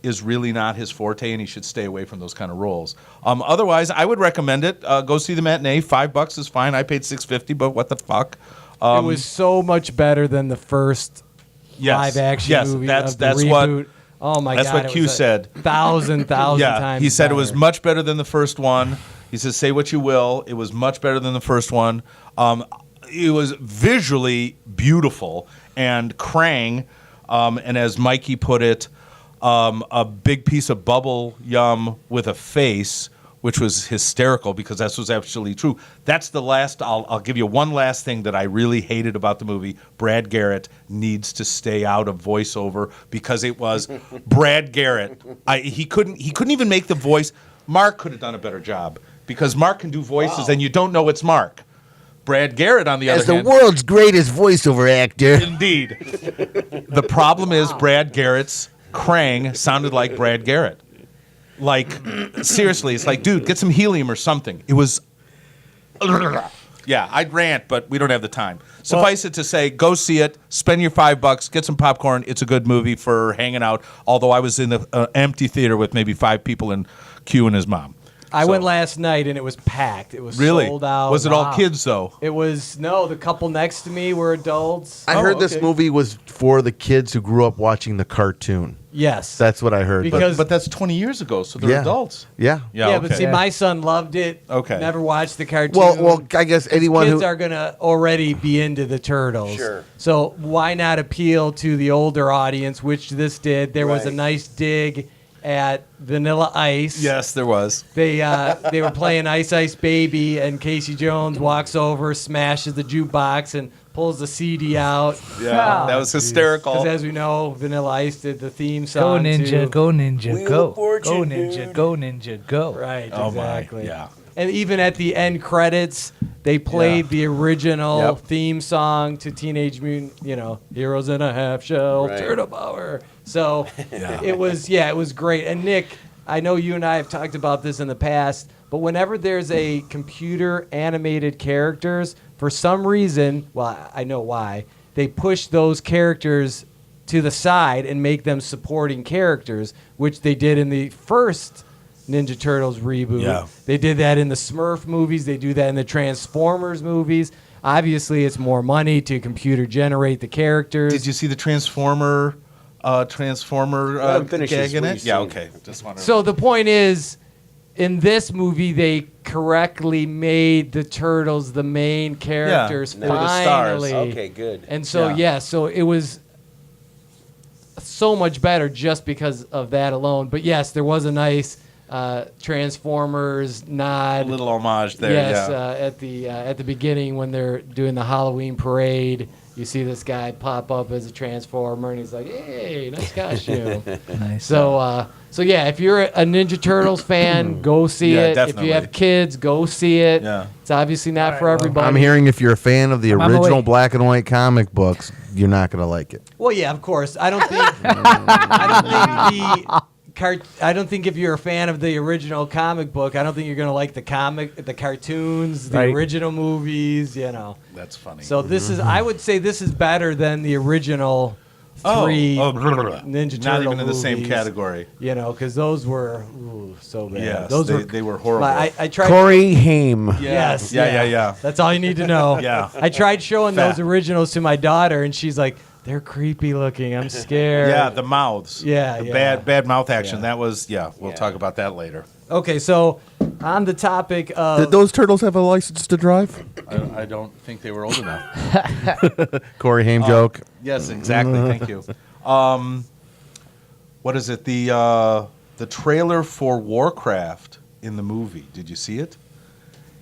is really not his forte, and he should stay away from those kind of roles. Otherwise, I would recommend it. Go see the matinee. $5 is fine. I paid $6.50, but what the fuck? It was so much better than the first live action movie. That's of the reboot. Oh my that's God! what it Q was said. Thousand times. He said it was better. much better than the first one. He says, "Say what you will, it was much better than the first one." It was visually beautiful, and Krang, and as Mikey put it, a big piece of bubble yum with a face, which was hysterical because that was actually true. That's the last. I'll give you one last thing that I really hated about the movie. Brad Garrett needs to stay out of voiceover because it was Brad Garrett. He couldn't even make the voice. Marc could have done a better job because Marc can do voices and you don't know it's Marc. Brad Garrett, on the As other the hand, world's greatest voiceover actor. indeed. The problem is Brad Garrett's Krang sounded like Brad Garrett. Like, seriously, it's like, dude, get some helium or something. It was... Yeah, I'd rant, but we don't have the time. Suffice it to say, go see it, spend your $5, get some popcorn. It's a good movie for hanging out, although I was in an empty theater with maybe 5 people and Q and his mom. I went last night and it was packed. It was Really? sold out. Was it all kids, though? It was the couple next to me were adults. I heard this movie was for the kids who grew up watching the cartoon. Yes. That's what I heard. Because- But that's 20 years ago, so they're Yeah. adults. yeah. Yeah, but okay. see, my son loved it. Okay. Never watched the cartoon. Well, I guess anyone Kids who are gonna already be into the Turtles. Sure. So why not appeal to the older audience, which this did? There was a Right. nice dig at Vanilla Ice. Yes, there was. They were playing Ice Ice Baby, and Casey Jones walks over, smashes the jukebox, and pulls the CD out. Yeah, that was hysterical. Because as we know, Vanilla Ice did the theme Go song ninja, too. go ninja, Wheel go. of Fortune, Go ninja, dude. go ninja, go. Right, Oh, my, exactly. yeah. And even at the end credits, they played Yeah. the original Yep. theme song to Teenage Mutant, Heroes in a Half Shell, Right. Turtle Power. So it was great. And Nick, I know you and I have talked about this in the past, But whenever there's a computer animated characters, for some reason, well, I know why, they push those characters to the side and make them supporting characters, which they did in the first Ninja Turtles reboot. Yeah. They did that in the Smurf movies. They do that in the Transformers movies. Obviously, it's more money to computer generate the characters. Did you see the Transformer finishes gag in what it? you've Yeah, seen. okay. Just wanted So the point is, in this movie, they correctly made the Turtles the main characters They were the stars. finally. Okay, good. And so, Yeah. so it was so much better just because of that alone. But yes, there was a nice Transformers a nod. little homage there. Yes, yeah. at the beginning when they're doing the Halloween parade, you see this guy pop up as a Transformer, and he's like, "Hey, nice costume." Nice. So yeah, if you're a Ninja Turtles fan, go see Yeah, it. If definitely. you have kids, go see it. Yeah. It's obviously not for everybody. I'm hearing if you're a fan of the I'm on the original way. black and white comic books, you're not going to like it. Well, yeah, of course. I don't think. I don't think if you're a fan of the original comic book, I don't think you're gonna like the cartoons, the Right. original movies. That's funny. So this is. I would say this is better than the original three Ninja Turtle not even in the same movies, category. Because those were so bad. Yes, those they were horrible. I tried. Corey Haim. Yes. Yeah. That's all you need to know. Yeah. I tried showing Fat. those originals to my daughter, and she's like, "They're creepy looking. I'm scared." Yeah, the mouths. Yeah, The yeah. bad mouth action. Yeah. That was, we'll Yeah. talk about that later. Okay, so on the topic of Did those turtles have a license to drive? I don't think they were old enough. Corey Haim joke. Yes, exactly. Thank you. What is it? The trailer for Warcraft in the movie. Did you see it?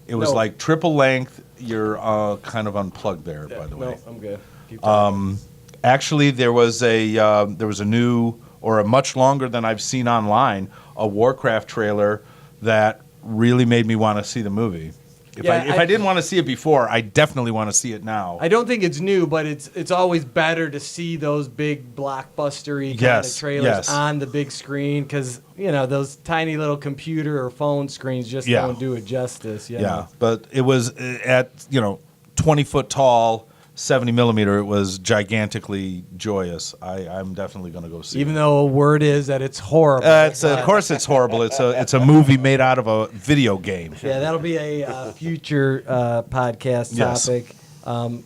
It was No. like triple length. You're kind of unplugged there, by the way. No, I'm good. Keep talking. Actually, there was a new, or a much longer than I've seen online, a Warcraft trailer that really made me want to see the movie. If Yeah, I didn't want to see it before, I definitely want to see it now. I don't think it's new, but it's always better to see those big blockbustery kind Yes, of trailers yes. on the big screen because those tiny little computer or phone screens just Yeah. don't do it justice. Yeah, but it was at 20-foot tall, 70 millimeter. It was gigantically joyous. I'm definitely going to go see. Even it. though word is that it's horrible. Of course it's horrible. It's a movie made out of a video game. Yeah, that'll be a future podcast Yes. topic.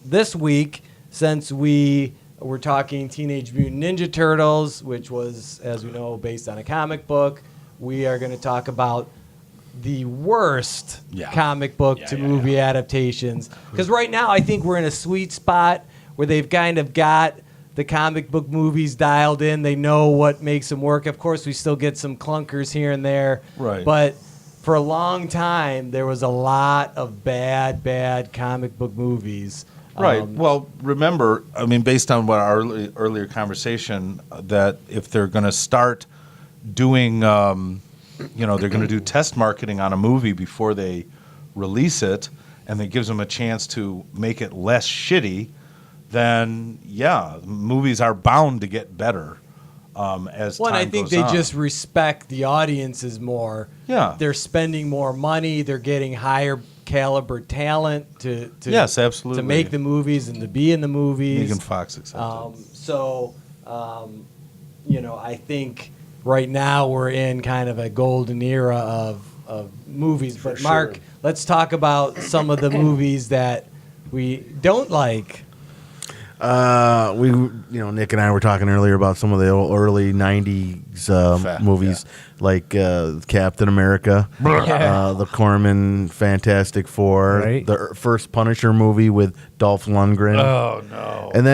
This week, since we were talking Teenage Mutant Ninja Turtles, which was, as we know, based on a comic book, we are going to talk about the worst comic book to movie adaptations. Because right now, I think we're in a sweet spot where they've kind of got the comic book movies dialed in. They know what makes them work. Of course, we still get some clunkers here and there. Right. But for a long time, there was a lot of bad comic book movies. Right. Well, remember, based on what our earlier conversation, that if they're going to start doing, they're going to do test marketing on a movie before they release it, and it gives them a chance to make it less shitty, then, movies are bound to get better as Well, time and I think goes they on. just respect the audiences more. Yeah. They're spending more money. They're getting higher caliber talent to Yes, absolutely. to make the movies and to be in the movies. Megan Fox accepted. I think right now we're in kind of a golden era of movies. But Mark, let's talk about some of the movies that we don't like. Nick and I were talking earlier about some of the early '90s movies, like Captain America, the Corman Fantastic Four, Right. the first Punisher movie with Dolph Lundgren. Oh no! And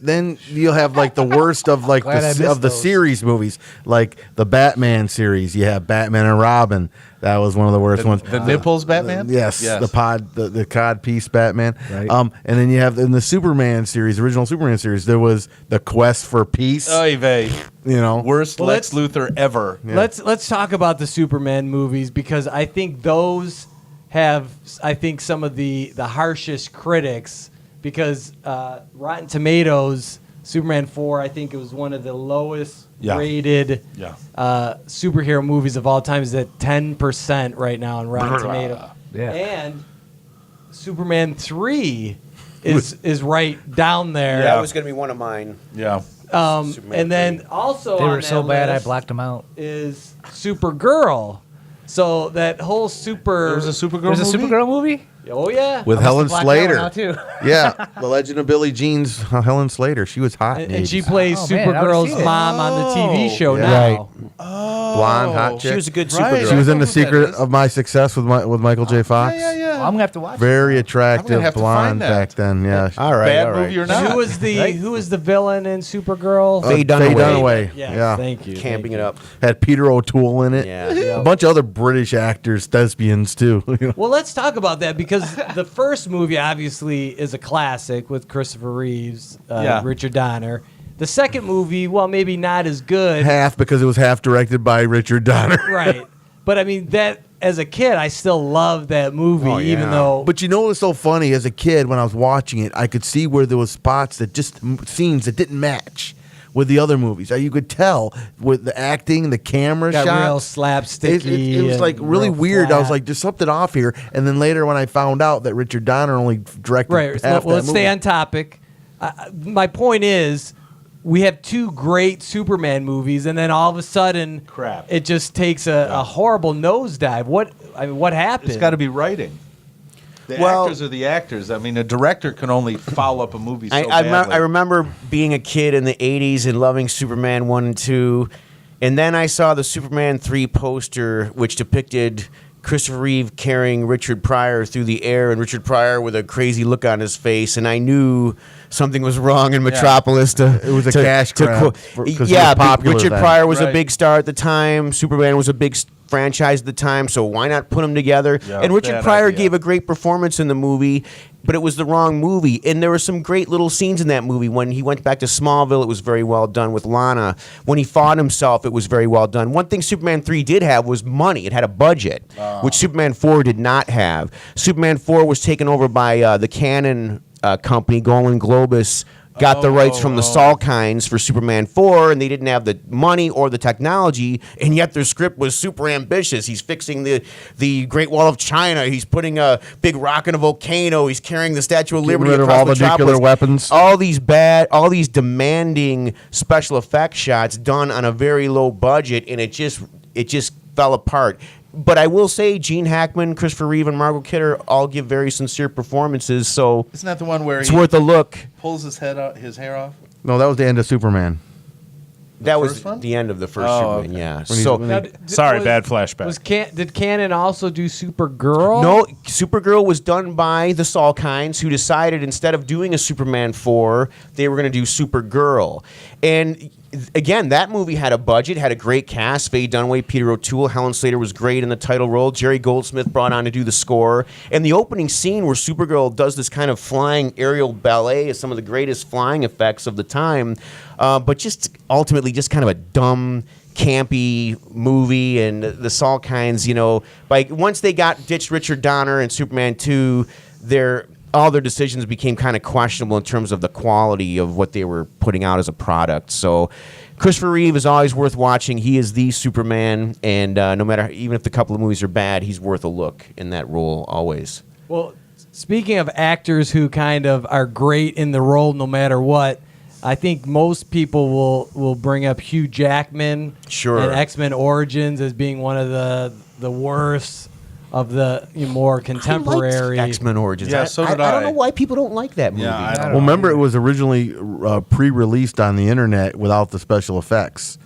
then you'll have like the worst of like Glad I missed the those. series movies, like the Batman series. You have Batman and Robin. That was one of the worst ones. The nipples Batman? Yes, the cod piece Batman. Right. And then you have in the Superman series, original Superman series, there was the Quest for Peace. Oy vey. Worst. Worst Lex Luthor ever. Yeah. Let's talk about the Superman movies because I think those have some of the harshest critics because Rotten Tomatoes Superman 4, I think it was one of the lowest Yeah. rated Yeah. superhero movies of all time. Is at 10% right now on Rotten Tomatoes. Yeah. And Superman 3 is right down there. That was going to be one of mine. Yeah. Superman And then also They on were that so bad I list blocked them out. is Supergirl. So that whole super. There was a Supergirl There's a movie? Supergirl movie? Oh yeah. with I must Helen have blocked that one Slater. out, too. Yeah, The Legend of Billie Jean's Helen Slater. She was hot. in And, the and she 80s. plays Oh, man, I would've Supergirl's seen it. mom on the TV show Yeah. now. blonde, hot chick. She was a good Right. Supergirl. She was in The Who that Secret is. of My Success with Michael J. Fox. Yeah, yeah. Well, I'm gonna have to watch it. Very I'm attractive gonna have to blonde find that. back then. Yeah. All right, Bad all right. movie or And not? who was the villain in Supergirl? Faye Dunaway. Yes, Yeah. thank you. Camping it up. Had Peter O'Toole in it. Yeah. A bunch of other British actors, thespians too. You know? Well, let's talk about that because the first movie obviously is a classic with Christopher Reeves, Yeah. Richard Donner. The second movie, well, maybe not as good, Half because it was half directed by Richard Donner. right? But I mean, that as a kid, I still loved that movie, Oh, yeah. even though. But you know what's so funny? As a kid, when I was watching it, I could see where there was spots that just scenes that didn't match with the other movies. You could tell with the acting, the camera got shots. real slapsticky. It was and like really real weird. I was flat. like, there's something off here. And then later, when I found out that Richard Donner only directed right. half Well, that let's stay movie. on topic. My point is, we have two great Superman movies, and then all of a sudden, Crap. it just takes a horrible nosedive. What happened? It's got to be writing. The Well- actors are the actors. I mean, a director can only foul up a movie so I badly. remember being a kid in the 80s and loving Superman 1 and 2. And then I saw the Superman 3 poster, which depicted Christopher Reeve carrying Richard Pryor through the air and Richard Pryor with a crazy look on his face. And I knew something was wrong in Metropolis. It was a cash grab because he yeah, was popular Richard then. Pryor was a Right. big star at the time. Superman was a big franchise at the time, so why not put them together? Yeah, and Richard bad Pryor idea. gave a great performance in the movie, but it was the wrong movie. And there were some great little scenes in that movie. When he went back to Smallville, it was very well done with Lana. When he fought himself, it was very well done. One thing Superman 3 did have was money. It had a budget, which Superman 4 did not have. Superman 4 was taken over by the Canon company, Golan Globus, got the rights from the Salkinds for Superman 4, and they didn't have the money or the technology, and yet their script was super ambitious. He's fixing the Great Wall of China. He's putting a big rock in a volcano. He's carrying the Statue of Getting Liberty rid of across all the nuclear Metropolis. weapons. All these demanding special effects shots done on a very low budget, and it just fell apart. But I will say, Gene Hackman, Christopher Reeve, and Margot Kidder all give very sincere performances, so Isn't that the one where it's he worth a look. pulls his head out, his hair off? No, that was the end of Superman. That was first one? the end of the first Oh, Superman, okay. yeah. When So Now, Sorry, bad flashback. Did Cannon also do Supergirl? no, Supergirl was done by the Salkinds, who decided instead of doing a Superman 4, they were going to do Supergirl. And again, that movie had a budget, had a great cast. Faye Dunaway, Peter O'Toole, Helen Slater was great in the title role. Jerry Goldsmith brought on to do the score. And the opening scene where Supergirl does this kind of flying aerial ballet is some of the greatest flying effects of the time. But just ultimately just kind of a dumb, campy movie. And the Salkinds, once they ditched Richard Donner and Superman 2, all their decisions became kind of questionable in terms of the quality of what they were putting out as a product. So Christopher Reeve is always worth watching. He is the Superman, and no matter, even if the couple of movies are bad, he's worth a look in that role always. Well, speaking of actors who kind of are great in the role no matter what, I think most people will bring up Hugh Jackman Sure. and X-Men Origins as being one of the worst of the more contemporary. X-Men Origins. Yeah, so did I don't I. know why people don't like that movie. Yeah, I don't Well, remember, it was originally pre-released on the internet without the special effects,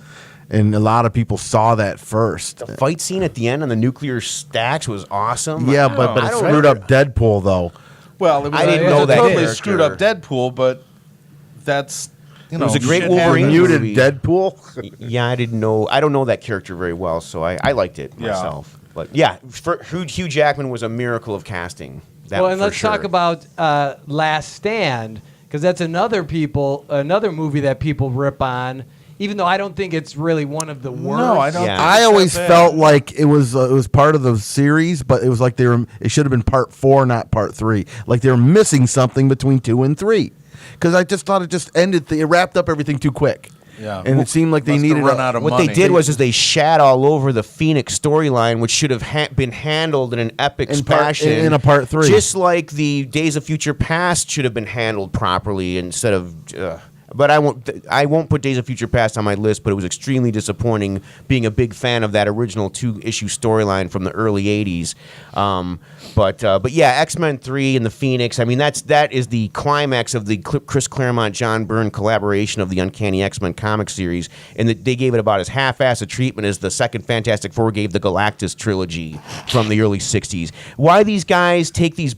and a lot of people saw that first. The fight scene at the end on the nuclear stacks was awesome. Yeah, but I it don't screwed remember- up Deadpool though. Well, it was, I didn't it was know a that totally character. screwed up Deadpool, but that's was a great shit Wolverine happens. Muted movie. Deadpool. Yeah, I didn't know. I don't know that character very well, so I liked it Yeah. myself. But yeah, Hugh Jackman was a miracle of casting. That Well, and for let's sure. talk about Last Stand, because that's another movie that people rip on, even though I don't think it's really one of the worst. No, I don't. Yeah. think I it's always that bad. felt like it was part of the series, but it was like it should have been part 4, not part 3. Like they were missing something between 2 and 3. because I just thought it just ended. It wrapped up everything too quick. Yeah. And it seemed like they Must have needed run out of What money. they did was they shat all over the Phoenix storyline, which should have been handled in an epic fashion in a part 3, just like the Days of Future Past should have been handled properly instead of. But I won't put Days of Future Past on my list. But it was extremely disappointing, being a big fan of that original 2-issue storyline from the early '80s. But yeah, X-Men 3 and the Phoenix. I mean, that is the climax of the Chris Claremont John Byrne collaboration of the Uncanny X-Men comic series, and they gave it about as half-assed a treatment as the second Fantastic Four gave the Galactus trilogy from the early '60s. Why these guys take these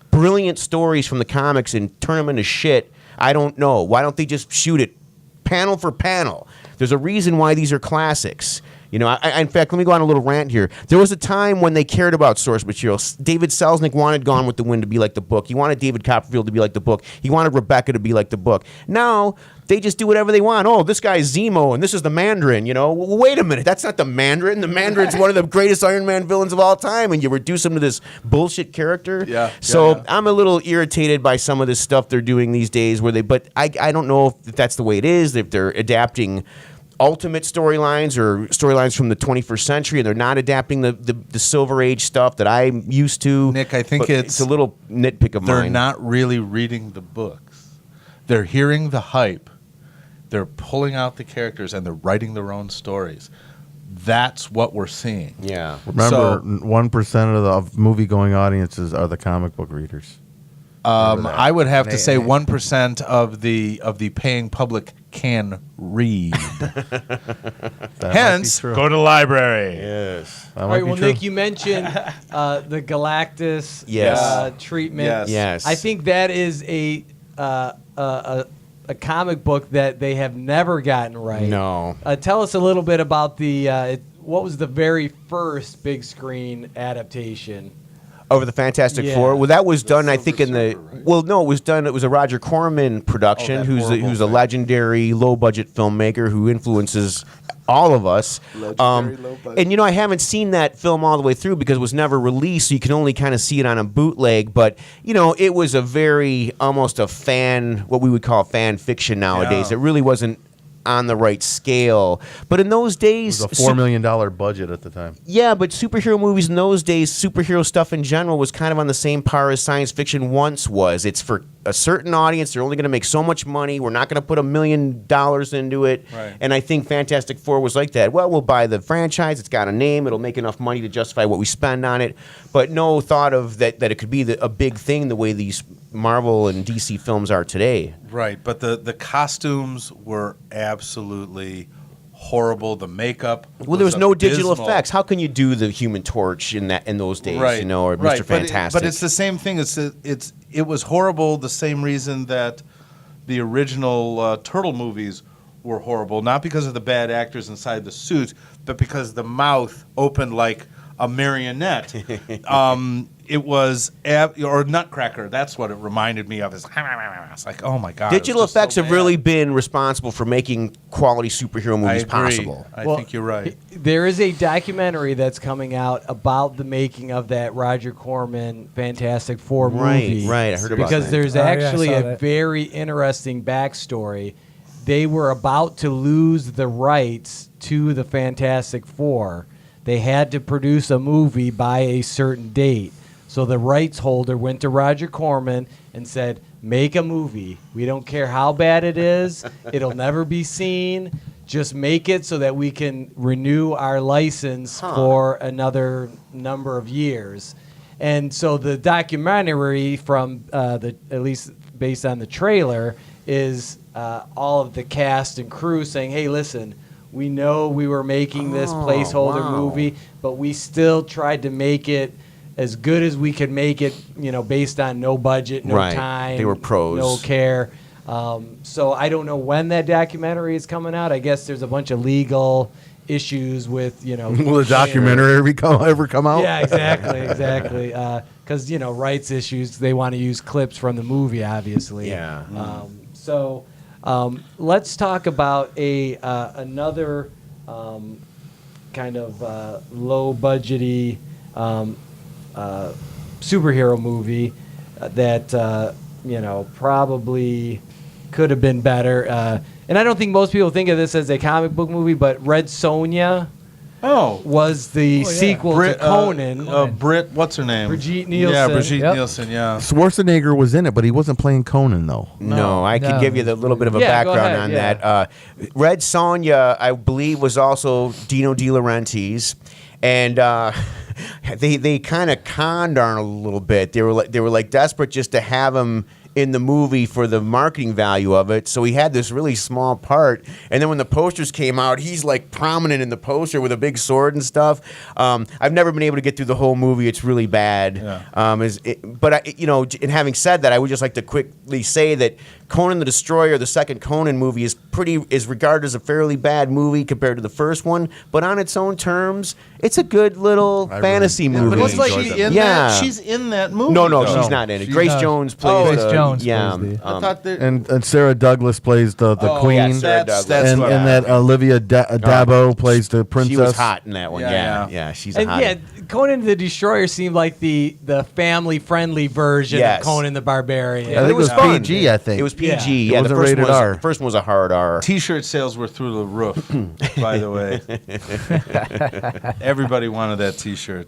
brilliant stories from the comics and turn them into shit, I don't know. Why don't they just shoot it panel for panel? There's a reason why these are classics. You know, in fact, let me go on a little rant here. There was a time when they cared about source material. David Selznick wanted Gone with the Wind to be like the book. He wanted David Copperfield to be like the book. He wanted Rebecca to be like the book. Now, they just do whatever they want. Oh, this guy's Zemo, and this is the Mandarin, you know. Well, wait a minute. That's not the Mandarin. The Mandarin's one of the greatest Iron Man villains of all time, and you reduce him to this bullshit character. Yeah. So yeah. I'm a little irritated by some of this stuff they're doing these days, but I don't know if that's the way it is, if they're adapting ultimate storylines or storylines from the 21st century, and they're not adapting the Silver Age stuff that I'm used to. Nick, I think But it's a little nitpick of they're mine. not really reading the books. They're hearing the hype. They're pulling out the characters and they're writing their own stories. That's what we're seeing. Yeah. Remember, 1% of the movie-going audiences are the comic book readers. I would have to say 1% of the paying public can read. Hence, true. go to the library. Yes. That All might right, be well, true. Nick, you mentioned the Galactus Yes. treatment. Yes. Yes. I think that is a comic book that they have never gotten right. No. Tell us a little bit about what was the very first big screen adaptation? Over the Fantastic Yeah. Four. Well, that was done, I Silver think, in the. Surfer, right? Well, no, it was done. It was a Roger Corman production, that who's horrible a thing. legendary low budget filmmaker who influences all of us. Legendary low budget. And I haven't seen that film all the way through because it was never released, so you can only kind of see it on a bootleg. But it was a very almost a fan, what we would call fan fiction nowadays. Yeah. It really wasn't on the right scale. But in those It days, was a $4 million budget at the time. yeah, but superhero movies in those days, superhero stuff in general was kind of on the same par as science fiction once was. It's for a certain audience. They're only going to make so much money. We're not going to put $1 million into it. Right. And I think Fantastic Four was like that. Well, we'll buy the franchise. It's got a name. It'll make enough money to justify what we spend on it. But no thought of that it could be a big thing the way these Marvel and DC films are today. Right, but the costumes were absolutely horrible. The makeup. Well, there was no digital abysmal. effects. How can you do the Human Torch in those days? Right, Or right. Mr. Fantastic? But it's the same thing. It was horrible. The same reason that the original Turtle movies were horrible, not because of the bad actors inside the suits, but because the mouth opened like a marionette. It was or Nutcracker. That's what it reminded me of. It's like, oh my god. Digital it was just effects so have bad. really been responsible for making quality superhero I movies agree. possible. I Well, think you're right. There is a documentary that's coming out about the making of that Roger Corman Fantastic Four movie. Right. I heard about Because that. there's Oh, yeah, I actually saw a that. very interesting backstory. They were about to lose the rights to the Fantastic Four. They had to produce a movie by a certain date. So the rights holder went to Roger Corman and said, make a movie. We don't care how bad it is. It'll never be seen. Just make it so that we can renew our license for another number of years. And so the documentary from at least based on the trailer is all of the cast and crew saying, hey, listen, we know we were making this placeholder wow. movie, but we still tried to make it as good as we could make it, based on no budget, no Right. time. They were pros. No care. So I don't know when that documentary is coming out. I guess there's a bunch of legal issues with, Will the documentary ever come out? Yeah, exactly. Because, rights issues, they want to use clips from the movie, obviously. Yeah. So let's talk about another kind of low-budgety superhero movie that, probably could have been better. And I don't think most people think of this as a comic book movie, but Red Sonja was the sequel to Conan. Britt, what's her name? Brigitte Nielsen. Yeah, Brigitte Yep. Nielsen, yeah. Schwarzenegger was in it, but he wasn't playing Conan though. No, I could give you the little bit of a Yeah, go background ahead, on yeah. that. Red Sonja, I believe, was also Dino De Laurentiis, and they kind of conned Arnold a little bit. They were like desperate just to have him in the movie for the marketing value of it. So he had this really small part. And then when the posters came out, he's like prominent in the poster with a big sword and stuff. I've never been able to get through the whole movie. It's really bad. Yeah. And having said that, I would just like to quickly say that Conan the Destroyer, the second Conan movie, is regarded as a fairly bad movie compared to the first one. But on its own terms, it's a good little fantasy movie. But wasn't she in that? She's in that movie. No, she's not in it. Grace Jones plays. Grace Jones plays I thought And Sarah Douglas plays the queen. Yeah, Sarah Douglas. and that Olivia Dabo plays the princess. She was hot in that one. Yeah, Yeah, she's a And hot. yeah, Conan the Destroyer seemed like the family-friendly version Yes. of Conan the Barbarian. I think it was fun. PG. I think It was PG. It Yeah, wasn't rated R. The first one was a hard R. T-shirt sales were through the roof, by the way. Everybody wanted that T-shirt.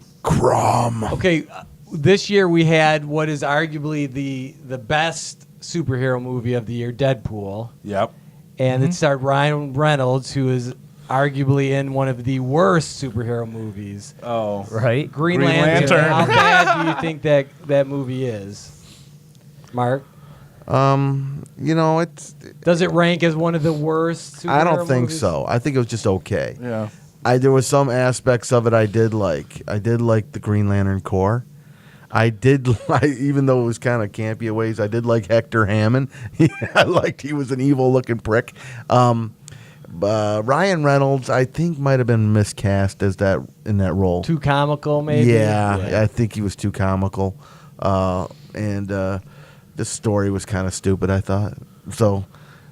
Okay, this year we had what is arguably the best superhero movie of the year, Deadpool. Yep. And it starred Ryan Reynolds, who is arguably in one of the worst superhero movies. Oh. Right? Green Green Lantern. Lantern. How bad do you think that movie is? Mark? It's. Does it rank as one of the worst superhero I don't think movies? so. I think it was just okay. Yeah. There was some aspects of it I did like. I did like the Green Lantern Corps. I did like, even though it was kind of campy in ways, I did like Hector Hammond. I liked he was an evil looking prick. Ryan Reynolds, I think, might have been miscast as that in that role. Too comical, maybe? Yeah, I think he was too comical, and the story was kind of stupid. I thought so,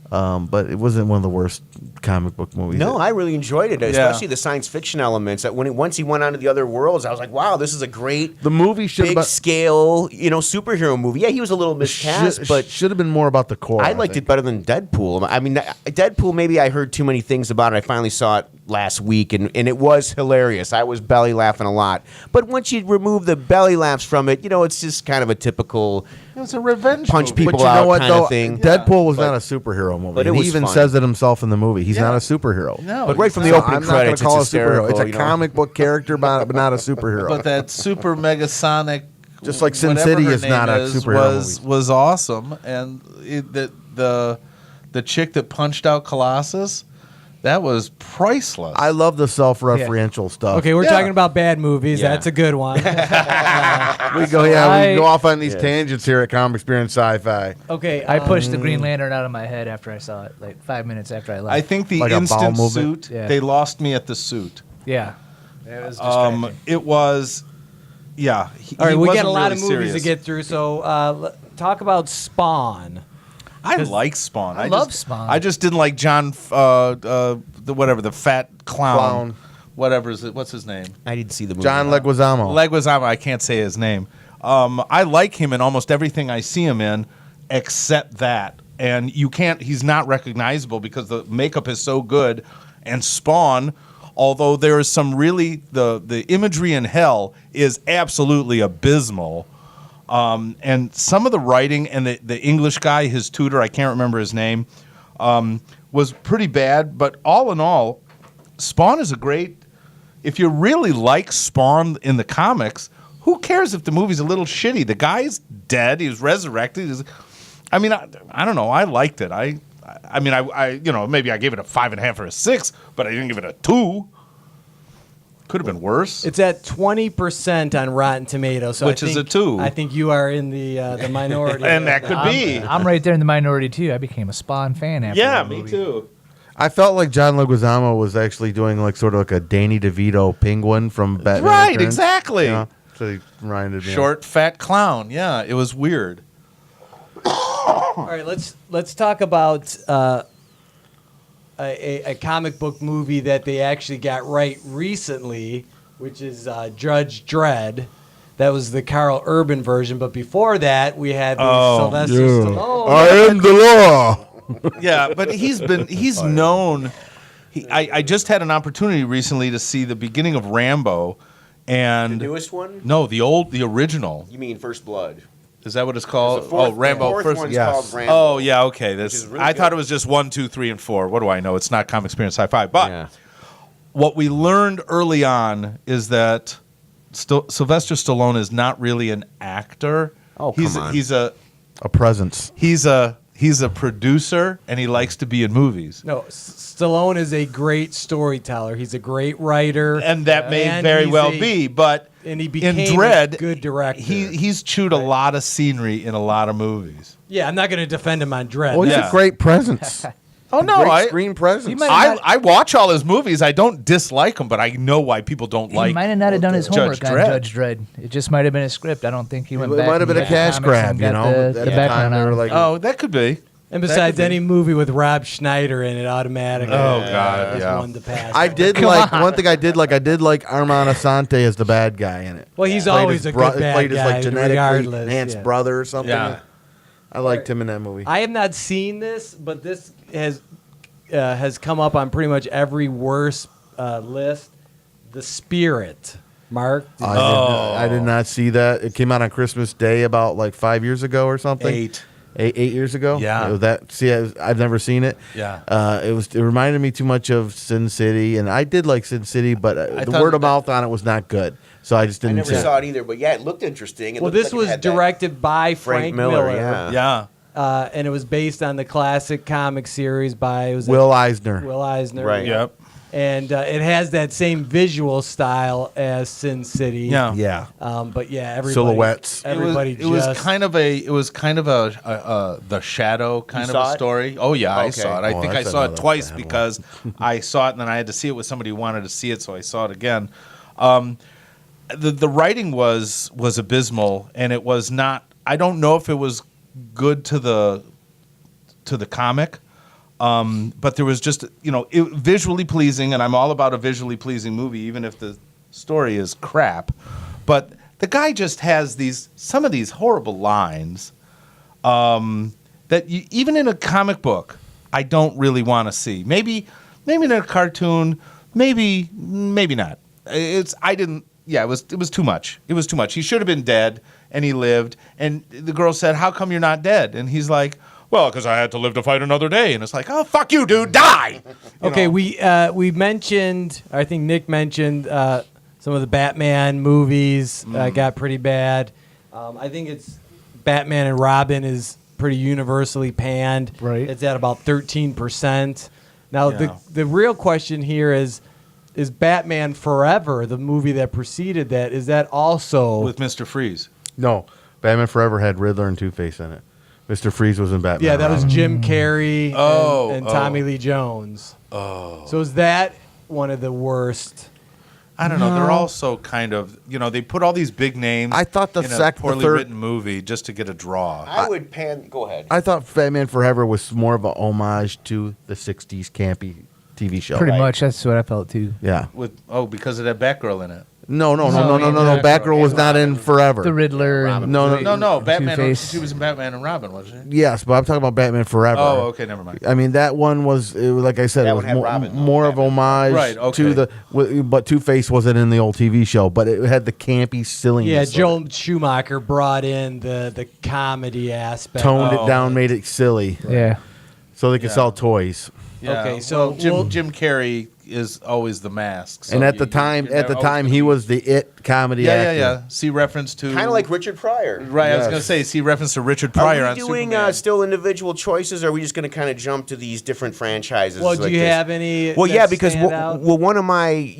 but it wasn't one of the worst comic book movies. No, I really enjoyed it, especially the science fiction elements. That once he went on to the other worlds, I was like, wow, this is a great The movie should big have scale, superhero movie. Yeah, he was a little miscast, but should have been more about the core. I liked it better than Deadpool. I mean, Deadpool, maybe I heard too many things about it. I finally saw it last week, and it was hilarious. I was belly laughing a lot. But once you remove the belly laughs from it, it's just kind of a typical It was a revenge punch movie. people But you know out what, kind though? of thing. Deadpool was But- not a superhero movie. but it and he was even fun. says it himself in the movie. He's not a Yeah. superhero. No, But right from the he's opening I'm not going credits, to call it it's a superhero. It's hysterical, a comic book character, but not a superhero. But that super megasonic, Just like Sin whatever City her is not name a superhero was awesome, and the chick that punched out Colossus, that was priceless. I love the self-referential stuff. Okay, we're Yeah. talking about bad movies. Yeah. That's a good one. we go off on these tangents here at Comic Experience Sci-Fi. Okay, I pushed the Green Lantern out of my head after I saw it, like 5 minutes after I left. I think the Like a bowel instant movement? suit, Yeah. they lost me at the suit. yeah. It was distracting. It was, yeah. All right, he we got wasn't a lot really of movies serious. to get through, so talk about Spawn. I like Spawn. I love Spawn. I just didn't like John, the fat clown. Whatever is it? What's his name? I didn't see the movie. John Leguizamo. Leguizamo. I can't say his name. I like him in almost everything I see him in, except that. And you can't. He's not recognizable because the makeup is so good. And Spawn, although there is some really the imagery in hell is absolutely abysmal. And some of the writing and the English guy, his tutor, I can't remember his name, was pretty bad. But all in all, Spawn is a great. If you really like Spawn in the comics, who cares if the movie's a little shitty? The guy's dead. He was resurrected. I don't know. I liked it. I maybe I gave it a 5.5 or a 6, but I didn't give it a 2. Could have been worse. It's at 20% on Rotten Tomatoes, so Which is a 2. I think you are in the minority. And that could be. I'm right there in the minority too. I became a Spawn fan after Yeah, that me movie. too. I felt like John Leguizamo was actually doing like sort of like a Danny DeVito penguin from Batman Right, Returns. exactly. You know? So he reminded me. Short, fat clown. Yeah, it was weird. All right, let's talk about a comic book movie that they actually got right recently, which is Judge Dredd. That was the Carl Urban version, but before that, we had the Sylvester Stallone. I am the law. Yeah, but he's known. I just had an opportunity recently to see the beginning of Rambo, and The newest one? No, the original. You mean First Blood? Is that what it's called? The fourth, Rambo. The fourth First. one's yes. called Rambo. Oh yeah, okay. is really I thought good. it was just 1, 2, 3, and 4. What do I know? It's not Comic Experience Sci-Fi. But Yeah. what we learned early on is that Sylvester Stallone is not really an actor. Oh, he's come on. he's a presence. he's a producer, and he likes to be in movies. No, Stallone is a great storyteller. He's a great writer, And that may and very he's well a- be, but and he in became a Dredd, good director. He's chewed a lot of scenery in a lot of movies. Yeah, I'm not going to defend him on Dredd. Well, he's Yeah. a great presence. Oh no, Great screen presence. might- I watch all his movies. I don't dislike him, but I know why people don't He like. might have not have done his Judge homework on Dredd. Judge Dredd. It just might have been a script. I don't think he went It back. might have and been a read the cash comics grab, and you got know. The At the time, background they were on. like, Oh, that could be. And That besides, could be. any movie with Rob Schneider in it automatically Oh, God, is yeah. one to pass. I over. did like one thing. I did like Armand Asante as the bad guy in it. Well, he's Played always his a good bad played his guy, like genetically regardless. enhanced Yeah. brother or something. Yeah. I liked him in that movie. I have not seen this, but this has come up on pretty much every worst list. The Spirit, Mark. I did not see that. It came out on Christmas Day about like 5 years ago or something. 8 years ago. Yeah. It was that. See, I've never seen it. Yeah. It reminded me too much of Sin City, and I did like Sin City, but the thought word of mouth on it was not good, so I just I didn't never see it. saw it either, but yeah, it looked interesting. It Well, looked this like it was had that directed by Frank Miller. Yeah. Yeah. And it was based on the classic comic series by Will Eisner. Will Eisner. Right. Yep. And it has that same visual style as Sin City. Yeah. Yeah. But yeah, everybody. Silhouettes. Everybody It was just. kind of a the Shadow kind of saw a it? story. Oh yeah, I Okay. saw it. I Oh, think I that's saw it another twice bad one. because I saw it and then I had to see it with somebody who wanted to see it, so I saw it again. The writing was abysmal, and it was not. I don't know if it was good to the comic. But there was just, visually pleasing, and I'm all about a visually pleasing movie, even if the story is crap. But the guy just has some of these horrible lines that even in a comic book, I don't really want to see. Maybe in a cartoon, maybe not. It was too much. It was too much. He should have been dead, and he lived. And the girl said, "How come you're not dead?" And he's like, "Well, because I had to live to fight another day." And it's like, "Oh, fuck you, dude, die!" Okay, we mentioned. I think Nick mentioned some of the Batman movies got pretty bad. I think it's Batman and Robin is pretty universally panned. Right. It's at about 13%. Now Yeah. the real question here is Batman Forever, the movie that preceded that, is that also With Mr. Freeze. No, Batman Forever had Riddler and Two-Face in it. Mr. Freeze was in Batman. Yeah, that was Robin. Jim Carrey Oh, and Tommy Lee Jones. Oh. So is that one of the worst? I don't know. They're also kind of, they put all these big names. I thought the in the a poorly third- written movie just to get a draw. I would pan. Go ahead. I thought Batman Forever was more of a homage to the '60s campy TV show. Pretty much. That's what I felt too. Yeah. Because of that Batgirl in it. No. Batgirl. Batgirl was not in Forever. The Riddler. And No. Batman. Two-Face. She was in Batman and Robin, wasn't she? Yes, but I'm talking about Batman Forever. Oh, okay, never mind. I mean, that one was like I said, That it one was had Robin, though, more of homage Right, okay. to but Two-Face wasn't in the old TV show, but it had the campy silliness. Yeah, of it. Joel Schumacher brought in the comedy aspect. toned Oh. it down, made it silly, Yeah. so they could sell toys. Yeah. Okay, so Jim Carrey is always the mask. so And at you- the time, you're never always he gonna was the it comedy be- actor. Yeah. See reference to Kind of like Richard Pryor. Right, I was Yes. gonna say see reference to Richard Pryor Are on we doing Superman. still individual choices, or are we just going to kind of jump to these different franchises? Well, like do you this? have any? Well, that yeah, because stand out? one of my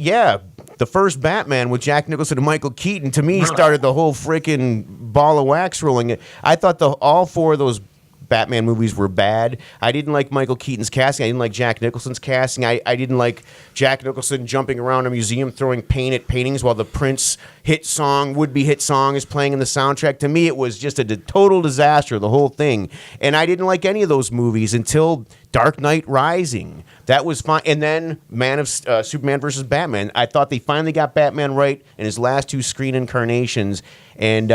the first Batman with Jack Nicholson and Michael Keaton to me started the whole freaking ball of wax rolling. I thought all four of those Batman movies were bad. I didn't like Michael Keaton's casting. I didn't like Jack Nicholson's casting. I didn't like Jack Nicholson jumping around a museum throwing paint at paintings while the Prince would-be hit song is playing in the soundtrack. To me, it was just a total disaster, the whole thing. And I didn't like any of those movies until Dark Knight Rising. That was fine. And then Superman versus Batman. I thought they finally got Batman right in his last two screen incarnations. And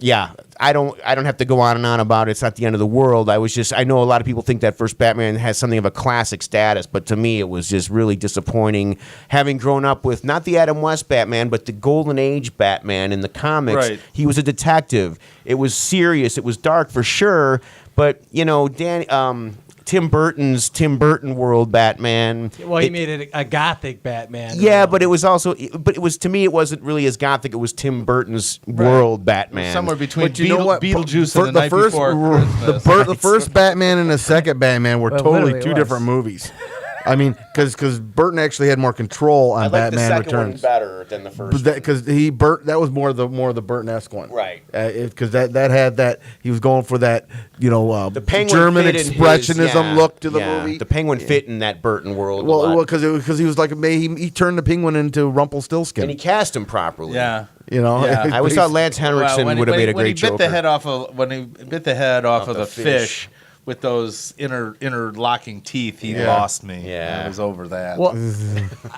yeah, I don't have to go on and on about it. It's not the end of the world. I know a lot of people think that first Batman has something of a classic status, but to me it was just really disappointing. Having grown up with not the Adam West Batman, but the Golden Age Batman in the comics, Right. he was a detective. It was serious. It was dark for sure. But Tim Burton world Batman. Well, he made it a gothic Batman. Yeah, but it was to me it wasn't really as gothic. It was Tim Burton's world Batman. Somewhere between But you know what? Beetlejuice For and the Night Before Christmas. the first Batman and the second Batman were Well, totally literally two it was. different movies. I mean, because Burton actually had more control on I like Batman the second one Returns. better than the first. Because that was more the Burton-esque one, Right. Because that had that he was going for that the penguin German fit in his- expressionism look to the yeah, movie. The penguin fit in that Burton world. a Well, lot. because he was like he turned the penguin into Rumpelstiltskin. And he cast him properly. Yeah. You know, Yeah. I always thought Lance Henriksen would have made a when he great bit Joker. the head off of when he bit the head off of the the fish with those interlocking teeth, he Yeah. lost me. Yeah. I was over that. Well,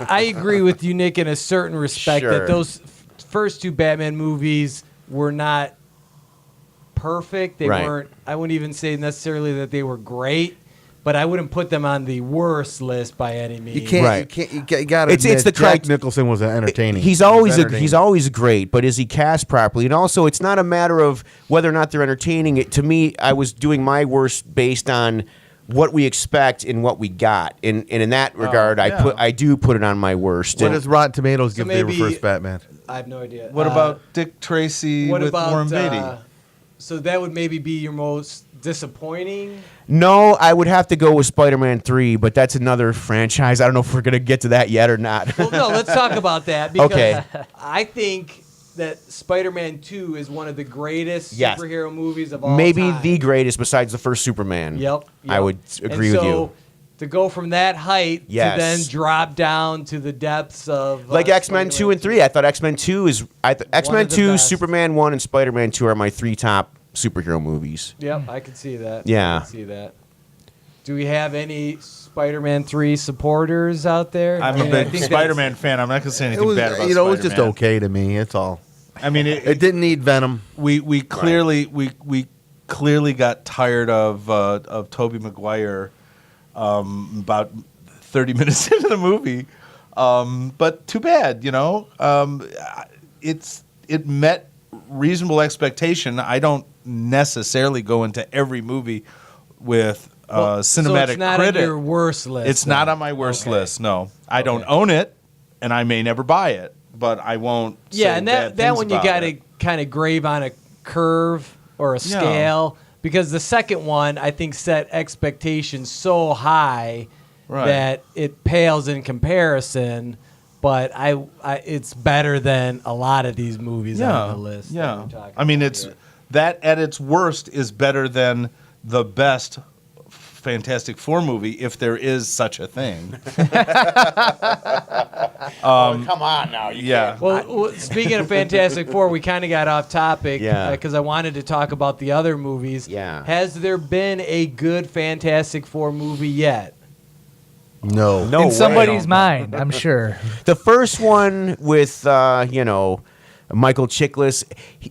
I agree with you, Nick, in a certain respect Sure. that those first two Batman movies were not perfect. They Right. weren't. I wouldn't even say necessarily that they were great, but I wouldn't put them on the worst list by any means. you can't. Right. You got to. It's the Jack Nicholson was entertaining. He's always great, but is he cast properly? And also, it's not a matter of whether or not they're entertaining. To me, I was doing my worst based on what we expect and what we got. And in that regard, yeah. I do put it on my worst. What And- does Rotten Tomatoes give their maybe- first Batman? I have no idea. what about Dick Tracy what with about Warren Beatty? So that would maybe be your most disappointing. No, I would have to go with Spider-Man 3, but that's another franchise. I don't know if we're going to get to that yet or not. Well, no, let's talk about that because Okay. I think that Spider-Man 2 is one of the greatest Yes. superhero movies of all Maybe time. the greatest besides the first Superman. Yep. I would agree with you. To go from that height Yes. to then drop down to the depths of Like X-Men 2 and 3. I thought X-Men 2 is X-Men the 2, best. Superman 1 and Spider-Man 2 are my three top superhero movies. Yep, I can see that. Yeah. I can see that. Do we have any Spider-Man 3 supporters out there? I'm I mean, a I big think Spider-Man fan. I'm not going to say It anything was, bad about it was just Spider-Man. okay to me. It's all. I mean, It didn't need Venom. we clearly we clearly got tired of Tobey Maguire about 30 minutes into the movie, but too bad, it met reasonable expectation. I don't necessarily go into every movie with so cinematic it's not critic. on your worst list. It's then. not on my worst Okay. list. No, I don't own it, and I may never buy it, but I won't. Yeah, say and bad that things one you about got to it. kind of grave on a curve or a Yeah. scale because the second one I think set expectations so high Right. that it pales in comparison. But it's better than a lot of these movies on the list. that Yeah, we're talking I mean, about it's here. that at its worst is better than the best Fantastic Four movie, if there is such a thing. Come on now. Yeah, Well, speaking of Fantastic Four, we kind of got off topic Yeah. because I wanted to talk about the other movies. Yeah. Has there been a good Fantastic Four movie yet? No. No In way. somebody's mind, I'm sure. The first one with Michael Chiklis.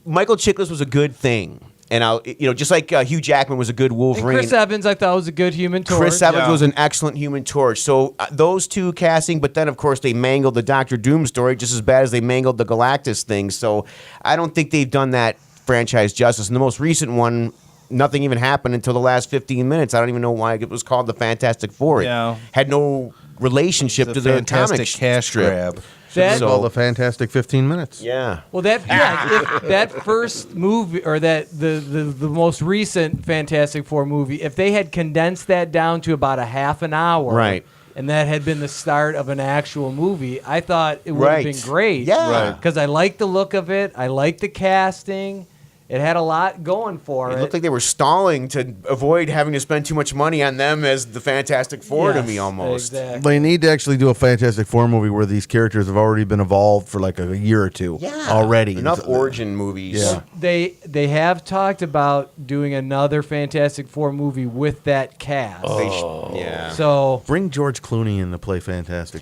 Michael Chiklis was a good thing, and just like Hugh Jackman was a good And Wolverine. Chris Evans, I thought was a good Human Torch. Chris Evans Yeah. was an excellent Human Torch. So those two casting, but then of course they mangled the Doctor Doom story just as bad as they mangled the Galactus thing. So I don't think they've done that franchise justice. And the most recent one, nothing even happened until the last 15 minutes. I don't even know why it was called the Fantastic Four. Yeah. It had no relationship it's to a the fantastic comic cash strip. grab. That, So- All the fantastic 15 minutes. Yeah. well, if that first movie or the most recent Fantastic Four movie, if they had condensed that down to about a half an hour, Right. and that had been the start of an actual movie, I thought it would Right. have been great. Yeah. Right. Because I liked the look of it. I liked the casting. It had a lot going for It it. looked like they were stalling to avoid having to spend too much money on them as the Fantastic Four to Yes, me almost. Exactly. They need to actually do a Fantastic Four movie where these characters have already been evolved for like a year or two already. Enough So- origin movies. Yeah. They have talked about doing another Fantastic Four movie with that cast. Yeah. So Bring George Clooney in to play Fantastic.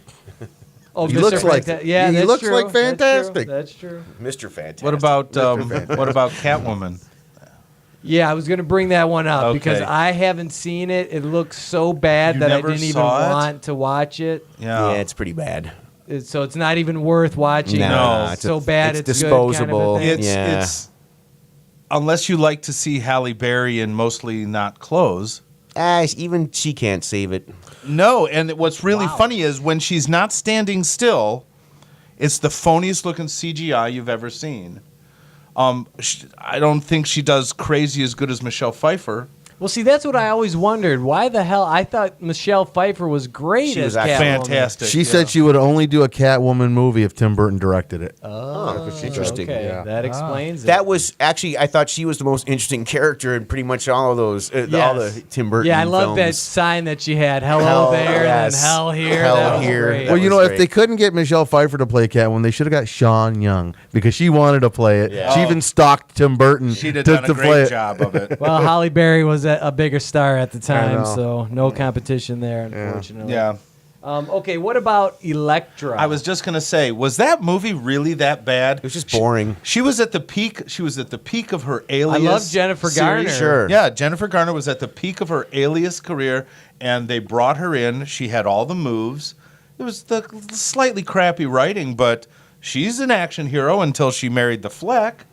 Oh, He Mr. looks like- yeah, he that's looks true. like fantastic. That's true. Mr. Fantastic. What about Catwoman? Yeah, I was going to bring that one up Okay. because I haven't seen it. It looks so bad You that I never didn't even saw it? want to watch it. Yeah. Yeah, it's pretty bad. So it's not even worth watching. No. It's so bad it's it's disposable. Good kind of a thing. It's unless you like to see Halle Berry in mostly not clothes. Even she can't save it. No, and what's really funny is when she's not standing still, it's the phoniest looking CGI you've ever seen. I don't think she does crazy as good as Michelle Pfeiffer. Well, see, that's what I always wondered. Why the hell? I thought Michelle Pfeiffer was great She as was Catwoman. Fantastic. She said she would only do a Catwoman movie if Tim Burton directed it. Oh, interesting. Okay, Yeah. that explains it. That was actually, I thought she was the most interesting character in pretty much all of those, all Yes. the Tim Burton Yeah, I love that films. sign that she had. Hello Hell, there yes. and hell here. Hell That was here. great. That Well, you was know, if great. they couldn't get Michelle Pfeiffer to play Catwoman, they should have got Sean Young because she wanted to play it. Yeah. She even stalked Tim Burton She'd have to, done a to play great it. job of it. Well, Halle Berry was a bigger star at the time, know. so no competition there, unfortunately. Yeah. Okay, what about Elektra? I was just gonna say, was that movie really that bad? It was just boring. She was at the peak. She was at the peak of her I Alias. love Jennifer series. Garner. Sure. Yeah, Jennifer Garner was at the peak of her Alias career, and they brought her in. She had all the moves. It was the slightly crappy writing, but she's an action hero until she married the Fleck.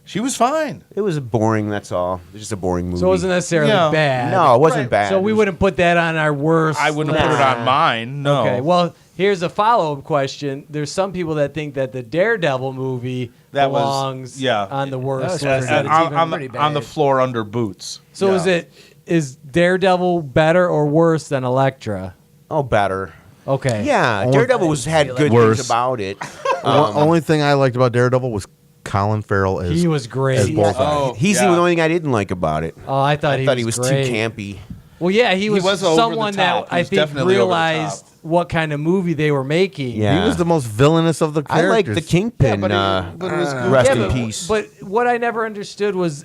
She was fine. It was boring, that's all. It was just a boring movie. So it wasn't necessarily Yeah. bad. No, it wasn't Right. bad. So we It was- wouldn't put that on our worst. I wouldn't list. put it on mine. No. Okay, well, here's a follow-up question. There's some people that think that the Daredevil movie That was- belongs yeah. on the worst was list. just- that And it's even on, pretty on the bad. floor under boots. So Yeah. is Daredevil better or worse than Elektra? Oh, better. Okay. Yeah, Only- Daredevil had good Worse. things about it. Only thing I liked about Daredevil was Colin Farrell as He was great. as Bullseye. Oh, He's yeah. the only thing I didn't like about it. Oh, I thought I thought he was great. too campy. Well, yeah, he was, was over the someone top. that He I was think definitely over the realized top. what kind of movie they were making. Yeah. He was the most villainous of the I characters. like the Kingpin. but it was good. Rest Yeah, in but, peace. But what I never understood was,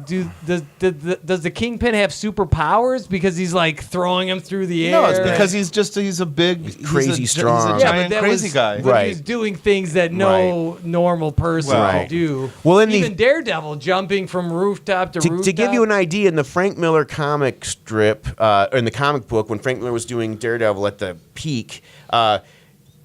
does the Kingpin have superpowers because he's like throwing him through the air? No, it's because he's a big crazy strong. He's a yeah, giant but that crazy was, guy. but Right. He was doing things that no normal person Well, would do. well, in the- even Daredevil jumping from rooftop to rooftop. To give you an idea, in the Frank Miller comic strip, or in the comic book, when Frank Miller was doing Daredevil at the peak,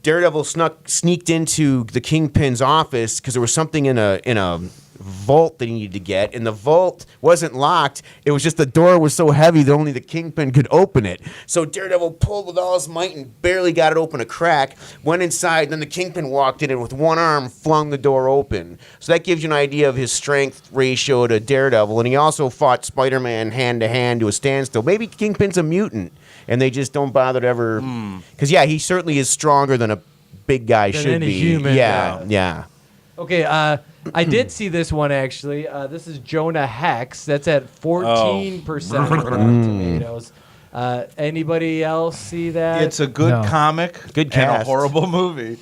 Daredevil sneaked into the Kingpin's office because there was something in a vault that he needed to get, and the vault wasn't locked. It was just the door was so heavy that only the Kingpin could open it. So Daredevil pulled with all his might and barely got it open a crack, went inside, then the Kingpin walked in and with one arm flung the door open. So that gives you an idea of his strength ratio to Daredevil, and he also fought Spider-Man hand-to-hand to a standstill. Maybe Kingpin's a mutant, and they just don't bother to ever... Because, yeah, he certainly is stronger than a big guy Than should any be. human, Yeah. Okay, I did see this one actually. This is Jonah Hex. That's at 14% on Rotten Tomatoes. Anybody else see that? It's a good No. comic Good and a cast. horrible movie.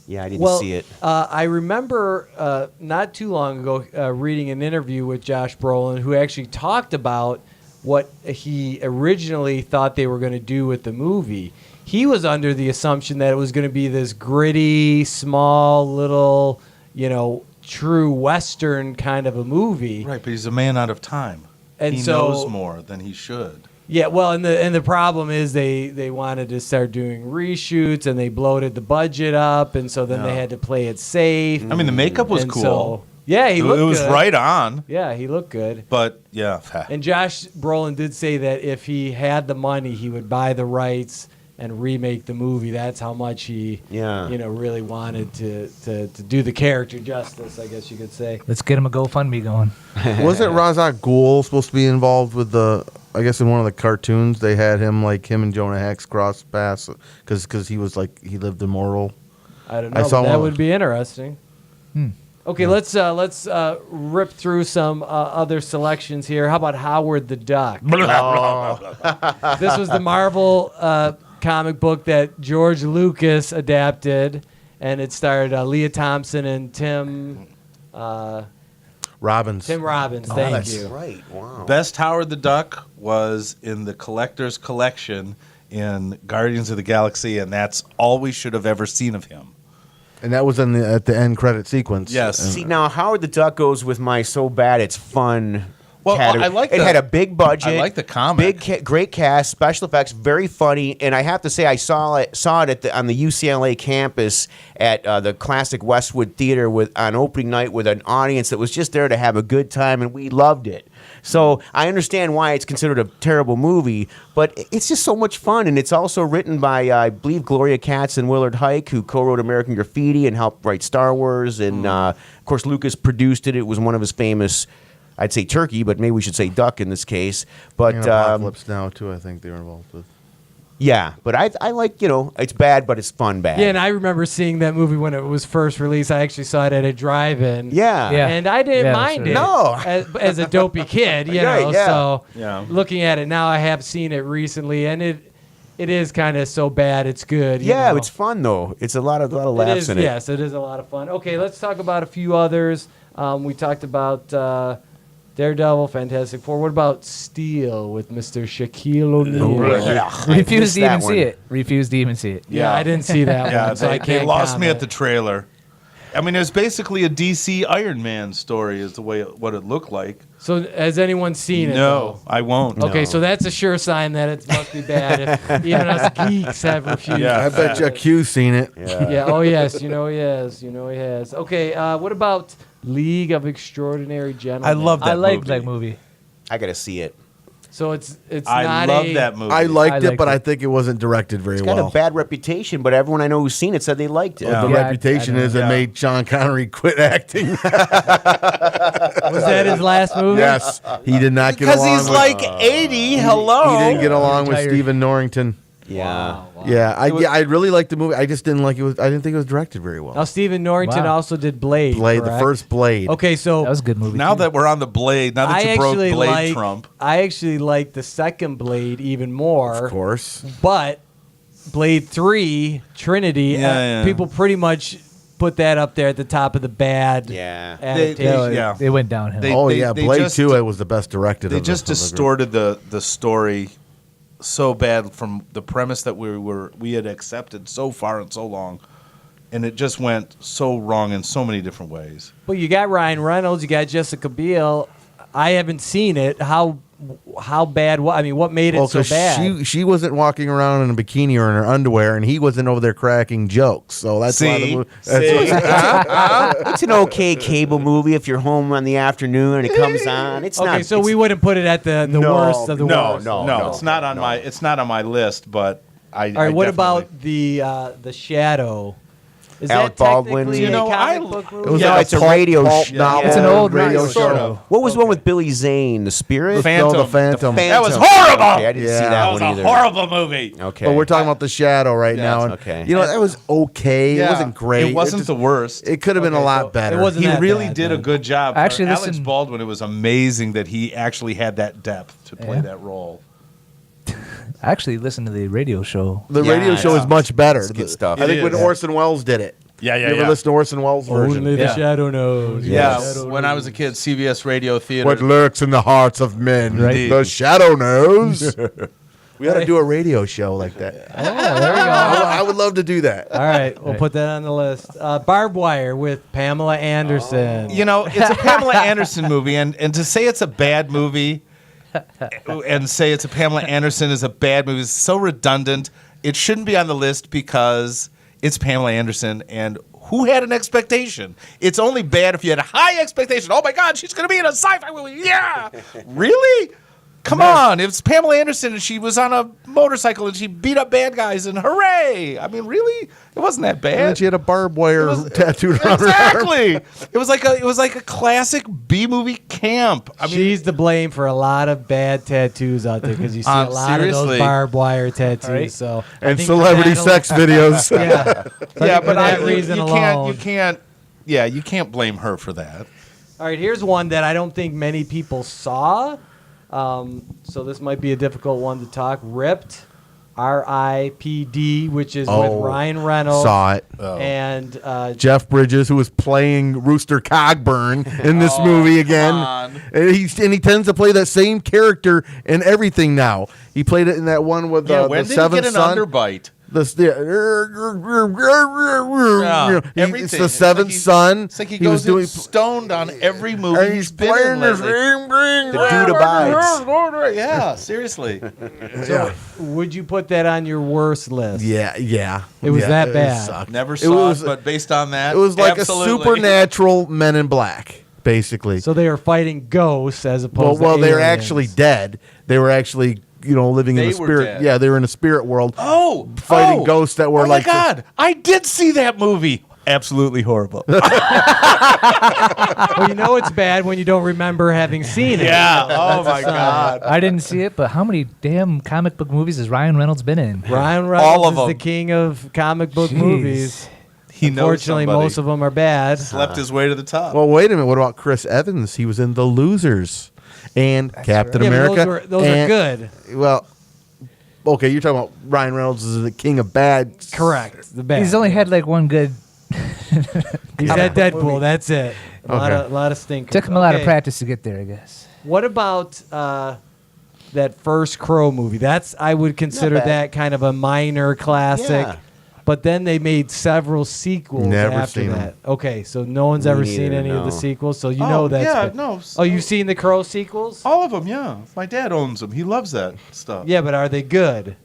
Yeah, I didn't see it. I remember not too long ago reading an interview with Josh Brolin, who actually talked about what he originally thought they were going to do with the movie. He was under the assumption that it was going to be this gritty, small, little, true Western kind of a movie. Right, but he's a man out of time. And he so- knows more than he should. Yeah, well, and the problem is they wanted to start doing reshoots and they bloated the budget up, and so then they had to play it safe. I mean, the makeup was And cool. so- yeah, he it looked was good. right on, Yeah, he looked good. but yeah. And Josh Brolin did say that if he had the money, he would buy the rights and remake the movie. That's how much he, really wanted to do the character justice, I guess you could say. Let's get him a GoFundMe going. Wasn't Ra's al Ghul supposed to be involved with I guess in one of the cartoons they had him and Jonah Hex cross paths because he was he lived immortal. I don't I know. saw But that one- would be interesting. Okay, let's rip through some other selections here. How about Howard the Duck? This was the Marvel comic book that George Lucas adapted, and it starred Leah Thompson and Tim Robbins. Robbins. Thank That's you. right. Wow. Best Howard the Duck was in the collector's collection in Guardians of the Galaxy, and that's all we should have ever seen of him. And that was at the end credit sequence. Yes. See, now Howard the Duck goes with my so bad it's fun. Well, category. I like it. the- Had a big budget. I like the comic. Great cast, special effects, very funny. And I have to say, I saw it on the UCLA campus at the classic Westwood Theater on opening night with an audience that was just there to have a good time, and we loved it. So I understand why it's considered a terrible movie, but it's just so much fun. And it's also written by, I believe, Gloria Katz and Willard Hike, who co-wrote American Graffiti and helped write Star Wars. And, of course, Lucas produced it. It was one of his famous, I'd say turkey, but maybe we should say duck in this case. But And Apocalypse Now, too, I think they were involved with. yeah, but I like, it's bad, but it's fun bad. Yeah, and I remember seeing that movie when it was first released. I actually saw it at a drive-in. Yeah. Yeah. And I didn't Yeah, mind it. No. As a dopey kid, Right, know. yeah. So Yeah. looking at it now, I have seen it recently, and it is kind of so bad it's good. you Yeah, know. it's fun though. It's a lot of It laughs is, in it. yes, it is a lot of fun. Okay, let's talk about a few others. We talked about Daredevil, Fantastic Four. What about Steel with Mr. Shaquille O'Neal? Refused to that even one. see it. Refused to even see it. Yeah, I didn't see that Yeah, one, so I they can't lost me comment. at the trailer. I mean, it was basically a DC Iron Man story, is the way what it looked like. So has anyone seen it? No, I won't. Okay, so that's a sure sign that it must be bad. If even us geeks have refused. Yeah. I bet you Q's seen it. Yeah. Oh yes. You know he has. You know he has. Okay. What about League of Extraordinary Gentlemen? I love that I like movie. that movie. I gotta see it. So it's I not love a, that movie. I liked I it, liked but it. I think it wasn't directed very It's got well. a bad reputation, but everyone I know who's seen it said they liked it. Yeah. The Yeah, reputation I don't is know. it made Sean Connery quit acting. Was that his last movie? Yes, he did not get because along he's with, like 80. Hello. he didn't get along with Retired. Stephen Norrington. Yeah. Yeah, I really liked the movie. I just didn't like it. I didn't think it was directed very well. Now Stephen Norrington Wow. also did Blade. Blade, the correct? first Blade. Okay, so That was a good movie. Now too. that we're on the Blade, now that I you broke actually Blade like Trump. I actually like the second Blade even more. Of course. But Blade 3, Trinity, Yeah. people pretty much put that up there at the top of the bad Yeah. adaptation. Yeah. It went downhill. They- Oh yeah, Blade just- 2 it was the best directed. They of just the group. distorted the story so bad from the premise that we had accepted so far and so long, and it just went so wrong in so many different ways. Well, you got Ryan Reynolds, you got Jessica Biel. I haven't seen it. How bad? I mean, what made it Well, so 'cause bad? she wasn't walking around in a bikini or in her underwear, and he wasn't over there cracking jokes. So that's why the See? movie. It's an okay cable movie if you're home on the afternoon and it comes on. It's Okay, not. so we wouldn't put it at the No, worst of the worst. No, it's not on my list. But I. All right, what about the Shadow? Is Alec that Baldwin. technically You a know, comic I- book It movie? was No, like it's a pulp radio pulp show. novel. It's an old radio nice show. sort of. What was the one with Billy Zane? The Spirit? The Phantom. No, the Phantom. That was Phantom. horrible. Okay, I didn't see Yeah. that That was one a either. horrible movie. Okay. But we're talking about the Shadow right Yeah, now, and okay. you know that was okay. Yeah, It wasn't great. It wasn't just- the worst. It could have been a Okay, lot so better. it wasn't He that really bad, did a then. good job. Actually, Alex listen- Baldwin, it was amazing that he actually had that depth to play Yeah. that role. Actually, listen to the radio show. The Yeah, radio show yeah. is much better. It's good stuff. I think It when is. Orson Welles did it. Yeah, You ever listen to Orson Welles' version? Only the Yeah. Shadow knows. Yeah, Yes. when I was a kid, CBS Radio Theater. What lurks in the hearts of men, Right. the Shadow knows. We ought to do a radio show like that. Oh, there we go. I would love to do that. All right, we'll put that on the list. Barbed Wire with Pamela Anderson. You know, it's a Pamela Anderson movie, and to say it's a bad movie and say it's a Pamela Anderson is a bad movie is so redundant. It shouldn't be on the list because it's Pamela Anderson, and who had an expectation? It's only bad if you had a high expectation. Oh my God, she's going to be in a sci-fi movie. Yeah. Really? Come on. It's Pamela Anderson, and she was on a motorcycle, and she beat up bad guys, and hooray. I mean, really? It wasn't that bad. And then she had a barbed wire tattooed on her arm. Exactly. It was like a classic B movie camp. I mean, She's to blame for a lot of bad tattoos out there because you see a lot of seriously. those barbed wire tattoos. Right. So I And think celebrity that'll- sex videos. Yeah, So I yeah, think for but that you reason can't, alone. you can't blame her for that. All right, here's one that I don't think many people saw. So this might be a difficult one to talk. Ripped. R.I.P.D., which is Oh, with Ryan Reynolds. Saw it. And Jeff Bridges, who was playing Rooster Cogburn in this movie again. And he tends to play that same character in everything now. He played it in that one with Yeah, the when did he Seventh get an Son. underbite? It's Everything. the Seventh Son. It's like he was goes doing stoned on every movie and he's been playing in the lately. same thing. The dude abides. Yeah, seriously. Yeah. would you put that on your worst list? Yeah. It was that it bad. sucked. Never It saw was- it, but based on that, It was like absolutely. a supernatural Men in Black, basically. So they are fighting ghosts as opposed Well, to they were aliens. actually dead. They were actually, living in They the were spirit. dead. Yeah, they were in the spirit world. Fighting ghosts that were like Oh my God, I did see that movie. Absolutely horrible. Well, it's bad when you don't remember having seen it. Yeah. Oh That's a my sign. God. I didn't see it, but how many damn comic book movies has Ryan Reynolds been in? Ryan Reynolds All of is the them. king of comic book Jeez. movies. He knows Unfortunately, somebody. most of them are bad. Slept his way to the top. Well, wait a minute. What about Chris Evans? He was in The Losers and Captain Yeah, America. but those are and- good. Well, okay, you're talking about Ryan Reynolds is the king of bad. Correct. The bad. He's only had like one good. He's had Deadpool. That's it. A Okay. lot of stinkers. Took him a lot of Okay. practice to get there, I guess. What about that first Crow movie? I would consider bad. that kind of a minor classic. Yeah. But then they made several sequels Never after seen that. Okay, so no one's ever seen neither, any of the no. sequels, so you know that's yeah, good. no. Oh, you've seen the Crow sequels? All of them, yeah. My dad owns them. He loves that stuff. Yeah, but are they good?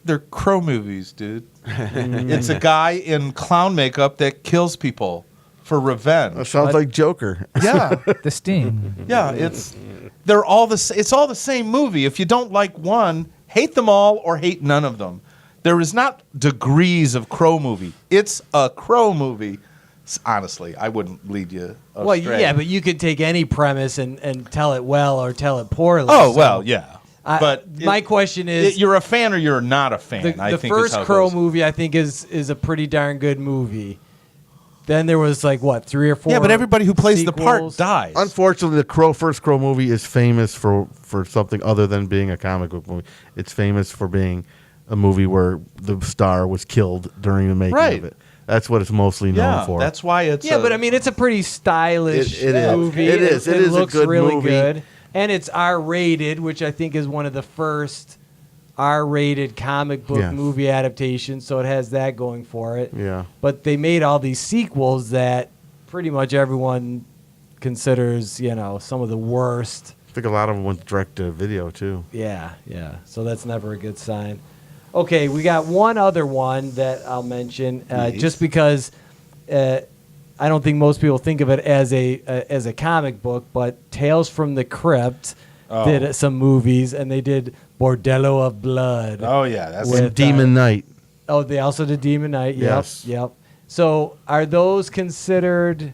They're Crow movies, dude. It's a guy in clown makeup that kills people for revenge. That sounds like Joker. Yeah, The Sting. yeah. It's all the same movie. If you don't like one, hate them all or hate none of them. There is not degrees of Crow movie. It's a Crow movie. Honestly, I wouldn't lead you astray. Well, yeah, but you could take any premise and tell it well or tell it poorly. Oh so well, yeah. But my question is, you're a fan or you're not a fan. the I think first is how it Crow goes. movie, I think, is a pretty darn good movie. Then there was like what, 3 or 4? Yeah, but everybody who plays the part sequels? dies. Unfortunately, the first Crow movie is famous for something other than being a comic book movie. It's famous for being a movie where the star was killed during the making Right. of it. That's what it's mostly known Yeah, for. that's why it's. Yeah, but I mean, it's a pretty stylish It is. movie. It is. It is a looks good really movie. good, and it's R-rated, which I think is one of the first R-rated comic book Yeah. movie adaptations. So it has that going for it. Yeah. But they made all these sequels that pretty much everyone considers, some of the worst. I think a lot of them went direct to video too. Yeah. So that's never a good sign. Okay, we got one other one that I'll mention, just because I don't think most people think of it as a comic book, but Tales from the Crypt did some movies, and they did Bordello of Blood. Oh yeah, that's With, Demon Knight. Oh, they also did Demon Knight. Yep, Yes. yep. So are those considered?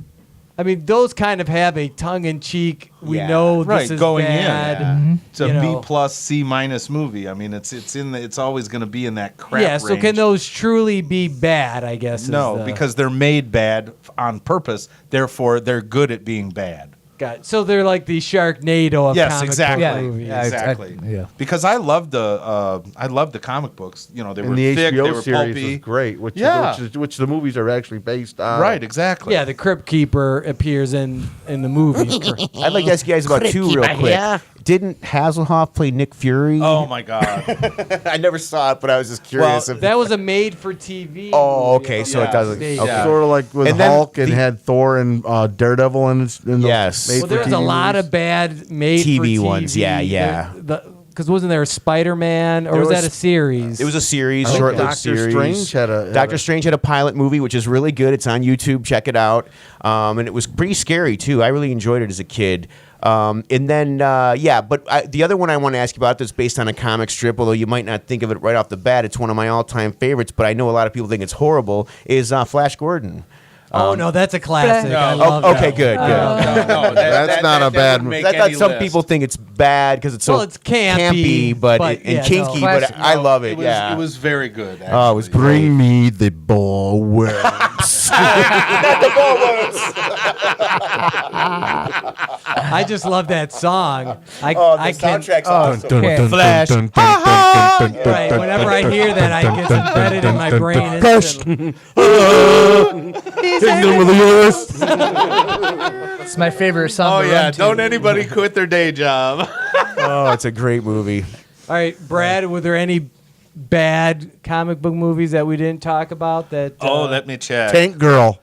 I mean, those kind of have a tongue-in-cheek. We Yeah. know right this is going bad. in. Yeah. It's a you know. B+ C- movie. I mean, it's always going to be in that crap. Yeah. So range. can those truly be bad? I guess. is No, the- because they're made bad on purpose. Therefore, they're good at being bad. Got it. So they're like the Sharknado of Yes, comic exactly. book Yeah, movies. yeah. Exactly. Yeah. Because I loved the comic books. They were And the thick. HBO They were series pulpy. was great, which the movies are actually based on. Right. Exactly. Yeah, the Crypt Keeper appears in the movies. I'd like to ask you guys about two real quick. Didn't Hasselhoff play Nick Fury? Oh my God. I never saw it, but I was just curious. Well, That was a made-for-TV. Oh, movie okay, of so the it doesn't- stage. okay. Sort of like with And then Hulk and the- had Thor and Daredevil in the Yes. made Well, there was a lot of bad made-for-TV ones, yeah. Because wasn't there a Spider-Man, or There was that was- a series? It was a series, I think short-lived Doctor series. Strange had a- Doctor Strange had a pilot movie, which is really good. It's on YouTube. Check it out. And it was pretty scary too. I really enjoyed it as a kid. And then the other one I want to ask you about that's based on a comic strip, although you might not think of it right off the bat. It's one of my all-time favorites, but I know a lot of people think it's horrible. Is Flash Gordon? Oh no, that's a classic. No. I love Oh, okay, that good, one. good. No, That's not a bad wouldn't movie. make I thought any some list. people think it's bad because it's so Well, it's campy, but but and yeah, kinky. no. But I love it. It was, yeah, it was very good. Actually. Oh, it was Bring me the ball worms. I just love that song. I can. soundtrack's Oh, awesome. okay. Flash. Right. Whenever I hear that, I get embedded in my brain instantly. It's my favorite song. Oh to yeah, run to. don't anybody quit their day job. Oh, it's a great movie. All right, Brad, were there any bad comic book movies that we didn't talk about? That Let me check. Tank Girl.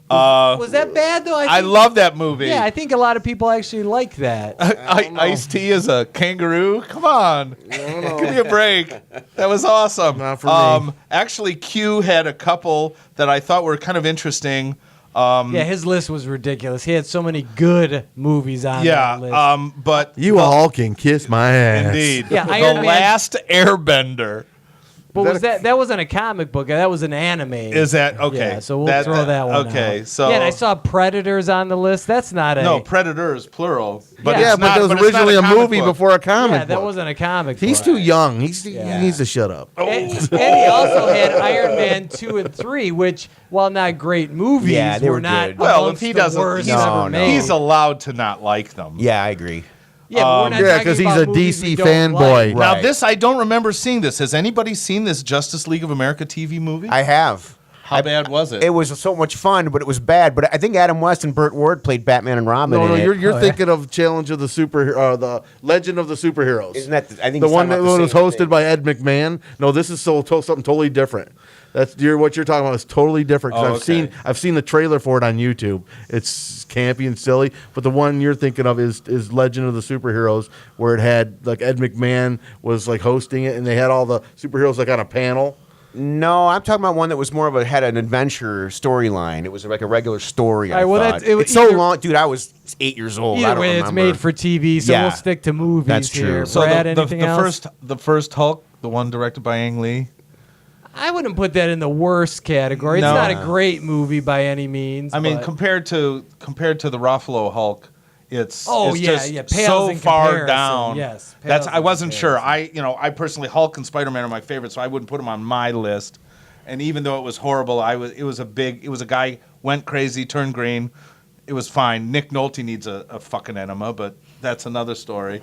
was that bad though? I think- love that movie. Yeah, I think a lot of people actually like that. Ice-T is a kangaroo. Come on, give me a break. That was awesome. Not for me. Actually, Q had a couple that I thought were kind of interesting. Yeah, his list was ridiculous. He had so many good movies on that list. But You all can kiss my ass. indeed, Yeah, the Iron Man- Last Airbender. But was that wasn't a comic book? That was an anime. Is that okay? Yeah, so we'll throw that one Okay, out. so yeah, and I saw Predators on the list. That's not a no Predators plural. But Yeah, it's but not, there was but it's not originally a comic movie book. before a comic yeah, that book. wasn't a comic. He's book. too young. He Yeah. needs to shut up. And he also had Iron Man 2 and 3, which, while not great movies, Yeah, they were were not good. Well, if amongst he the doesn't, worst he's, ever No, no. made. he's allowed to not like them. Yeah, I agree. Yeah, but we're not Yeah, talking because he's about a movies we DC don't fanboy. like. Now, Right. this I don't remember seeing this. Has anybody seen this Justice League of America TV movie? I have. How bad was it? It was so much fun, but it was bad. But I think Adam West and Burt Ward played Batman and Robin. No, in it. you're thinking of Challenge of the the Legend of the Superheroes. Isn't that? I think the he's one talking that about the was same hosted thing. by Ed McMahon? No, this is something totally different. What you're talking about is totally different. 'Cause Oh, okay. I've seen the trailer for it on YouTube. It's campy and silly, but the one you're thinking of is Legend of the Superheroes, where it had like Ed McMahon was like hosting it, and they had all the superheroes like on a panel. No, I'm talking about one that was more of had an adventure storyline. It was like a regular story. All right, well, thought. that's- it was it's so either- long, dude. I was 8 years old. I Either don't way, remember. it's made for TV, so Yeah. we'll stick to movies That's true. here. so Brad, the anything else? first Hulk, the one directed by Ang Lee. I wouldn't put that in the worst category. No. It's not a great movie by any means. I mean, but- compared to the Ruffalo Hulk, it's Oh, it's yeah, just yeah, pales so in far comparison, down. yes, That's pales I in wasn't sure. comparison. I personally Hulk and Spider-Man are my favorites, so I wouldn't put them on my list. And even though it was horrible, it was a guy went crazy, turned green. It was fine. Nick Nolte needs a fucking enema, but that's another story.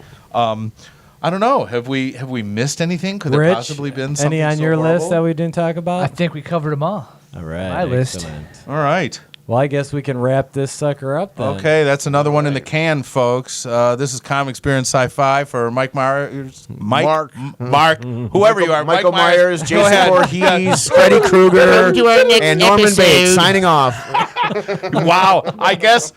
I don't know. Have we missed anything? Could there Rich, possibly been something any on so your horrible? list that we didn't talk I about? think we covered them all. All right, My list. excellent. All right. Well, I guess we can wrap this sucker up then. Okay, that's another one in the can, folks. This is Comic Experience Sci-Fi for Mike Myers, Mark. Mark, whoever you are. Michael Mike Myers, Go Jason ahead. Voorhees, Freddy Krueger, and Norman Bates signing off. Wow, I guess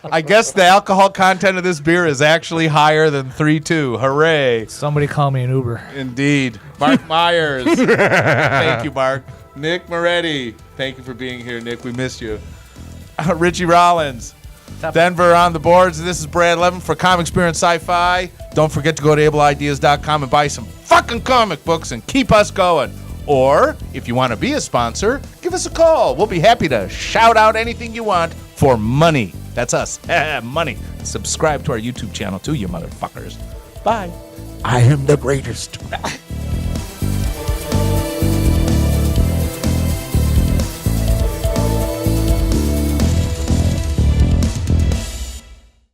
the alcohol content of this beer is actually higher than 3.2. Hooray! Somebody call me an Uber. Indeed, Mark Myers. Thank you, Mark. Nick Moretti. Thank you for being here, Nick. We missed you. Richie Rollins. Denver on the boards. This is Brad Levin for Comic Experience Sci-Fi. Don't forget to go to ableideas.com and buy some fucking comic books and keep us going. Or, if you want to be a sponsor, give us a call. We'll be happy to shout out anything you want for money. That's us. Money. Subscribe to our YouTube channel too, you motherfuckers. Bye. I am the greatest.